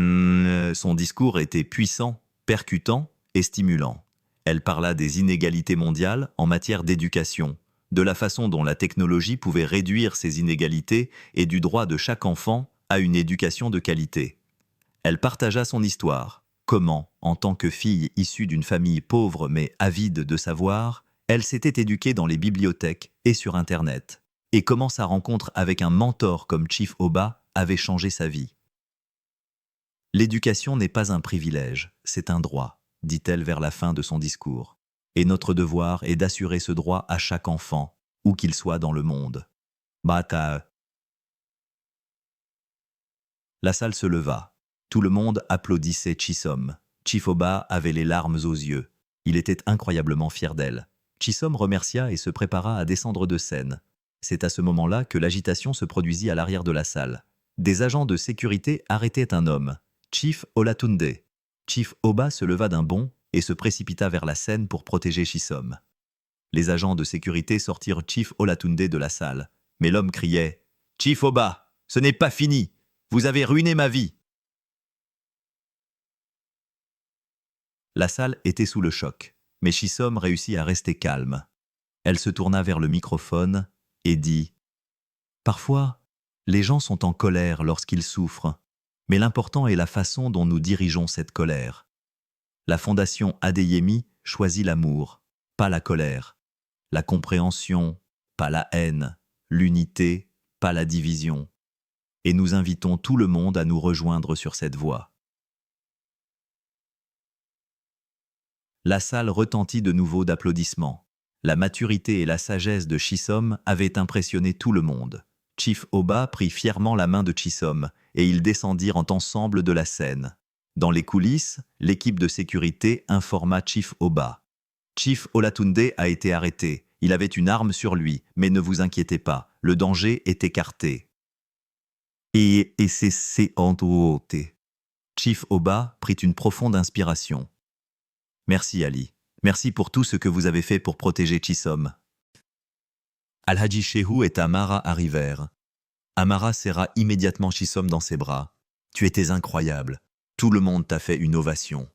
son discours était puissant, percutant et stimulant. Elle parla des inégalités mondiales en matière d'éducation, de la façon dont la technologie pouvait réduire ces inégalités et du droit de chaque enfant à une éducation de qualité. Elle partagea son histoire, comment, en tant que fille issue d'une famille pauvre mais avide de savoir, elle s'était éduquée dans les bibliothèques et sur Internet, et comment sa rencontre avec un mentor comme Chief Oba avait changé sa vie. « L'éducation n'est pas un privilège, c'est un droit, » dit-elle vers la fin de son discours. « Et notre devoir est d'assurer ce droit à chaque enfant, où qu'il soit dans le monde. » Bata. La salle se leva. Tout le monde applaudissait Chisom. Chief Oba avait les larmes aux yeux. Il était incroyablement fier d'elle. Chisom remercia et se prépara à descendre de scène. C'est à ce moment-là que l'agitation se produisit à l'arrière de la salle. Des agents de sécurité arrêtaient un homme, Chief Olatunde. Chief Oba se leva d'un bond et se précipita vers la scène pour protéger Chisom. Les agents de sécurité sortirent Chief Olatunde de la salle, mais l'homme criait « Chief Oba, ce n'est pas fini! Vous avez ruiné ma vie !» La salle était sous le choc, mais Chisom réussit à rester calme. Elle se tourna vers le microphone et dit « Parfois, les gens sont en colère lorsqu'ils souffrent, mais l'important est la façon dont nous dirigeons cette colère. La fondation Adeyemi choisit l'amour, pas la colère, la compréhension, pas la haine, l'unité, pas la division. Et nous invitons tout le monde à nous rejoindre sur cette voie. La salle retentit de nouveau d'applaudissements. La maturité et la sagesse de Chisom avaient impressionné tout le monde. Chief Oba prit fièrement la main de Chisom et ils descendirent ensemble de la scène. Dans les coulisses, l'équipe de sécurité informa Chief Oba. Chief Olatunde a été arrêté. Il avait une arme sur lui, mais ne vous inquiétez pas, le danger est écarté. Et c'est entouré. Chief Oba prit une profonde inspiration. Merci Ali. Merci pour tout ce que vous avez fait pour protéger Chisom. Al-Haji Shehu et Amara arrivèrent. Amara serra immédiatement Chisom dans ses bras. Tu étais incroyable. Tout le monde t'a fait une ovation.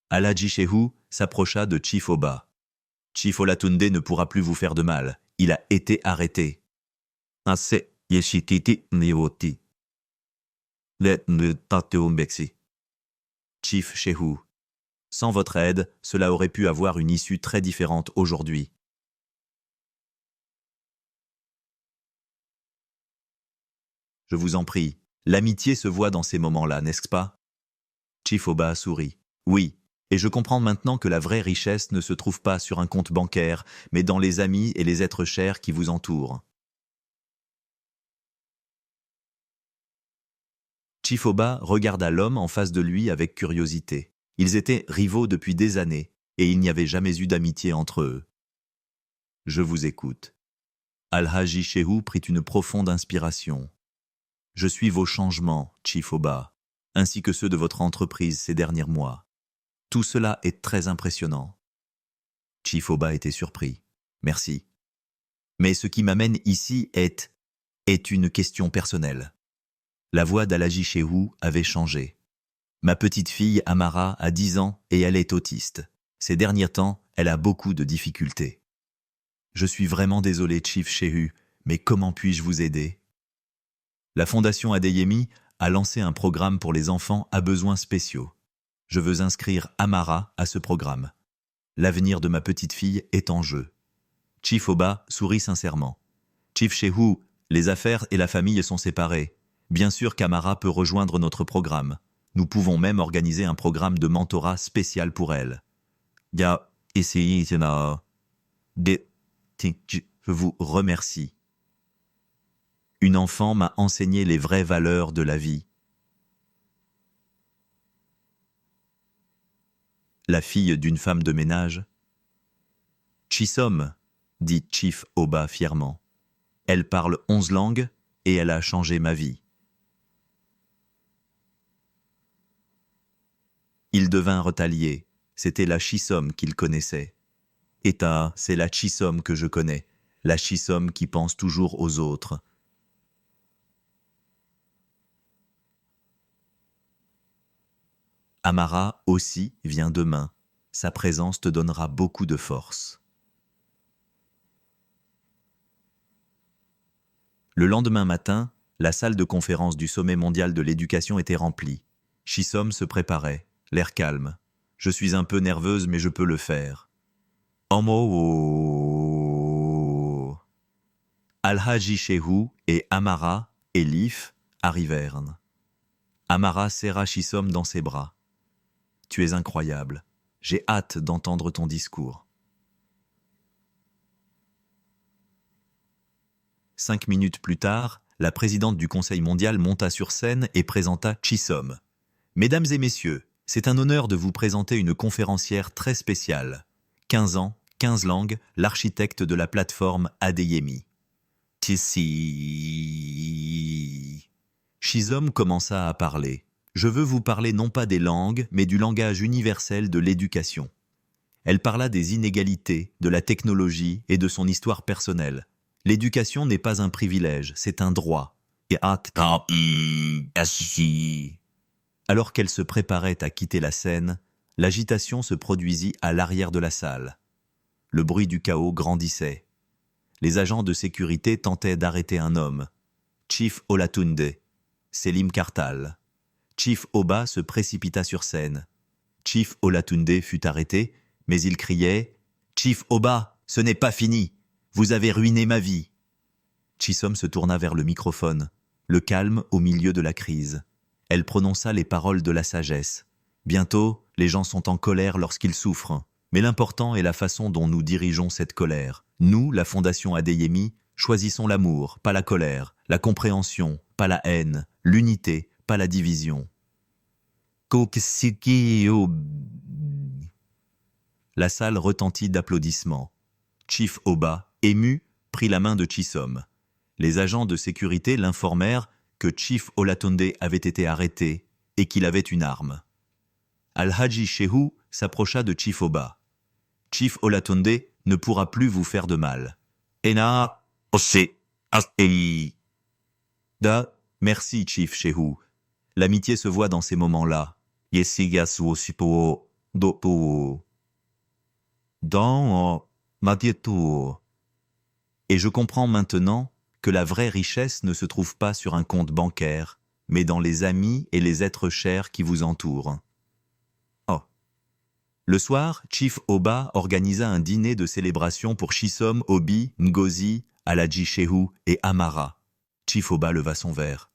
Al-Haji Shehu s'approcha de Chief Oba. Chief Olatunde ne pourra plus vous faire de mal. Il a été arrêté. Ase yeshititi niwoti. Let ne tateombexi. Chief Shehu. Sans votre aide, cela aurait pu avoir une issue très différente aujourd'hui. Je vous en prie, l'amitié se voit dans ces moments-là, n'est-ce pas? Chief Oba sourit. Oui, et je comprends maintenant que la vraie richesse ne se trouve pas sur un compte bancaire, mais dans les amis et les êtres chers qui vous entourent. Chief Oba regarda l'homme en face de lui avec curiosité. Ils étaient rivaux depuis des années, et il n'y avait jamais eu d'amitié entre eux. Je vous écoute. Al-Haji Shehu prit une profonde inspiration. Je suis vos changements, Chief Oba, ainsi que ceux de votre entreprise ces derniers mois. Tout cela est très impressionnant. Chief Oba était surpris. Merci. Mais ce qui m'amène ici est une question personnelle. La voix d'Al-Haji Shehu avait changé. Ma petite fille Amara a 10 ans et elle est autiste. Ces derniers temps, elle a beaucoup de difficultés. Je suis vraiment désolé, Chief Shehu, mais comment puis-je vous aider? La Fondation Adeyemi a lancé un programme pour les enfants à besoins spéciaux. Je veux inscrire Amara à ce programme. L'avenir de ma petite fille est en jeu. Chief Oba sourit sincèrement. Chief Shehu, les affaires et la famille sont séparées. Bien sûr qu'Amara peut rejoindre notre programme. Nous pouvons même organiser un programme de mentorat spécial pour elle. Je vous remercie. Une enfant m'a enseigné les vraies valeurs de la vie. La fille d'une femme de ménage. Chisom, dit Chief Oba fièrement. Elle parle 11 langues et elle a changé ma vie. Ils devinrent alliés. C'était la Chisom qu'il connaissait. Eta, c'est la Chisom que je connais, la Chisom qui pense toujours aux autres. Amara aussi vient demain. Sa présence te donnera beaucoup de force. Le lendemain matin, la salle de conférence du sommet mondial de l'éducation était remplie. Chisom se préparait, l'air calme. Je suis un peu nerveuse, mais je peux le faire. Al-Haji Shehu et Amara, Elif, arrivèrent. Amara serra Chisom dans ses bras. Tu es incroyable. J'ai hâte d'entendre ton discours. 5 minutes plus tard, la présidente du Conseil mondial monta sur scène et présenta Chisom. Mesdames et messieurs, c'est un honneur de vous présenter une conférencière très spéciale. 15 ans, 15 langues, l'architecte de la plateforme Adeyemi. Chisom commença à parler. Je veux vous parler non pas des langues, mais du langage universel de l'éducation. Elle parla des inégalités, de la technologie et de son histoire personnelle. L'éducation n'est pas un privilège, c'est un droit. Alors qu'elle se préparait à quitter la scène, l'agitation se produisit à l'arrière de la salle. Le bruit du chaos grandissait. Les agents de sécurité tentaient d'arrêter un homme. Chief Olatunde, Selim Kartal. Chief Oba se précipita sur scène. Chief Olatunde fut arrêté, mais il criait « Chief Oba, ce n'est pas fini ! Vous avez ruiné ma vie. Chisom se tourna vers le microphone, le calme au milieu de la crise. Elle prononça les paroles de la sagesse. Bientôt, les gens sont en colère lorsqu'ils souffrent. Mais l'important est la façon dont nous dirigeons cette colère. Nous, la Fondation Adeyemi, choisissons l'amour, pas la colère, la compréhension, pas la haine, l'unité, pas la division. La salle retentit d'applaudissements. Chief Oba, ému, prit la main de Chisom. Les agents de sécurité l'informèrent que Chief Olatunde avait été arrêté et qu'il avait une arme. Al-Haji Shehu s'approcha de Chief Oba. Chief Olatunde ne pourra plus vous faire de mal. Ena, Ose, Astei. Da, merci Chief Shehu. L'amitié se voit dans ces moments-là. Yesigasu Osipo, Dopo. Dans Madieto. Et je comprends maintenant que la vraie richesse ne se trouve pas sur un compte bancaire, mais dans les amis et les êtres chers qui vous entourent. Oh. Le soir, Chief Oba organisa un dîner de célébration pour Chisom, Obi, Ngozi, Alhaji Shehu et Amara. Chief Oba leva son verre.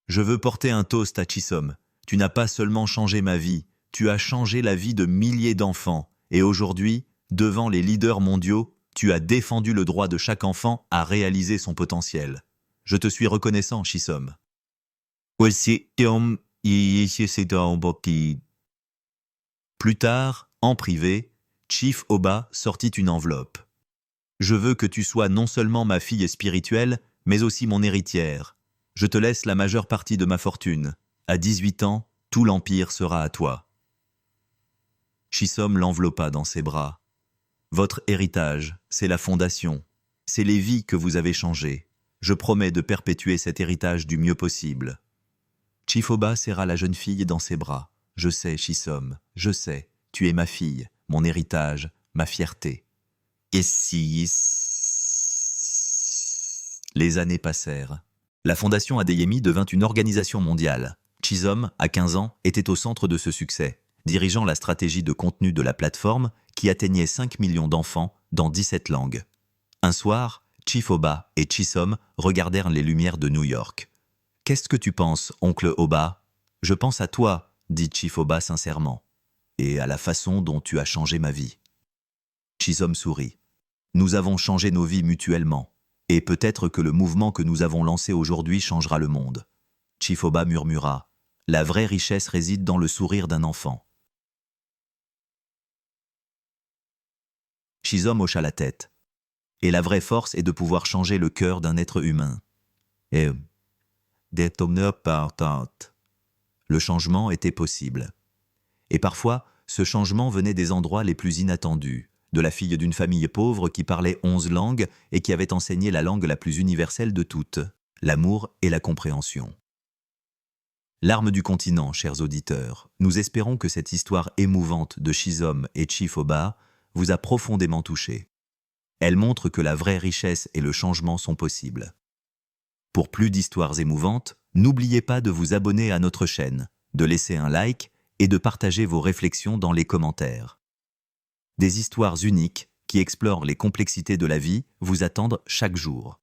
Je veux porter un toast à Chisom. Tu n'as pas seulement changé ma vie, tu as changé la vie de milliers d'enfants. Et aujourd'hui, devant les leaders mondiaux, tu as défendu le droit de chaque enfant à réaliser son potentiel. Je te suis reconnaissant, Chisom. Plus tard, en privé, Chief Oba sortit une enveloppe. Je veux que tu sois non seulement ma fille spirituelle, mais aussi mon héritière. Je te laisse la majeure partie de ma fortune. À 18 ans, tout l'empire sera à toi. Chisom l'enveloppa dans ses bras. Votre héritage, c'est la fondation. C'est les vies que vous avez changées. Je promets de perpétuer cet héritage du mieux possible. Chief Oba serra la jeune fille dans ses bras. Je sais, Chisom, je sais. Tu es ma fille, mon héritage, ma fierté. Les années passèrent. La Fondation Adeyemi devint une organisation mondiale. Chisom, à 15 ans, était au centre de ce succès, dirigeant la stratégie de contenu de la plateforme qui atteignait 5 millions d'enfants dans 17 langues. Un soir, Chief Oba et Chisom regardèrent les lumières de New York. « Qu'est-ce que tu penses, oncle Oba ?»« Je pense à toi, » dit Chief Oba sincèrement, « et à la façon dont tu as changé ma vie. » Chisom sourit. « Nous avons changé nos vies mutuellement, et peut-être que le mouvement que nous avons lancé aujourd'hui changera le monde. » Chief Oba murmura. « La vraie richesse réside dans le sourire d'un enfant. » Chisom hocha la tête. « Et la vraie force est de pouvoir changer le cœur d'un être humain. » Et le changement était possible. Et parfois, ce changement venait des endroits les plus inattendus, de la fille d'une famille pauvre qui parlait 11 langues et qui avait enseigné la langue la plus universelle de toutes, l'amour et la compréhension. L'arme du continent, chers auditeurs, nous espérons que cette histoire émouvante de Chisom et Chief Oba vous a profondément touché. Elle montre que la vraie richesse et le changement sont possibles. Pour plus d'histoires émouvantes, n'oubliez pas de vous abonner à notre chaîne, de laisser un like et de partager vos réflexions dans les commentaires. Des histoires uniques qui explorent les complexités de la vie vous attendent chaque jour.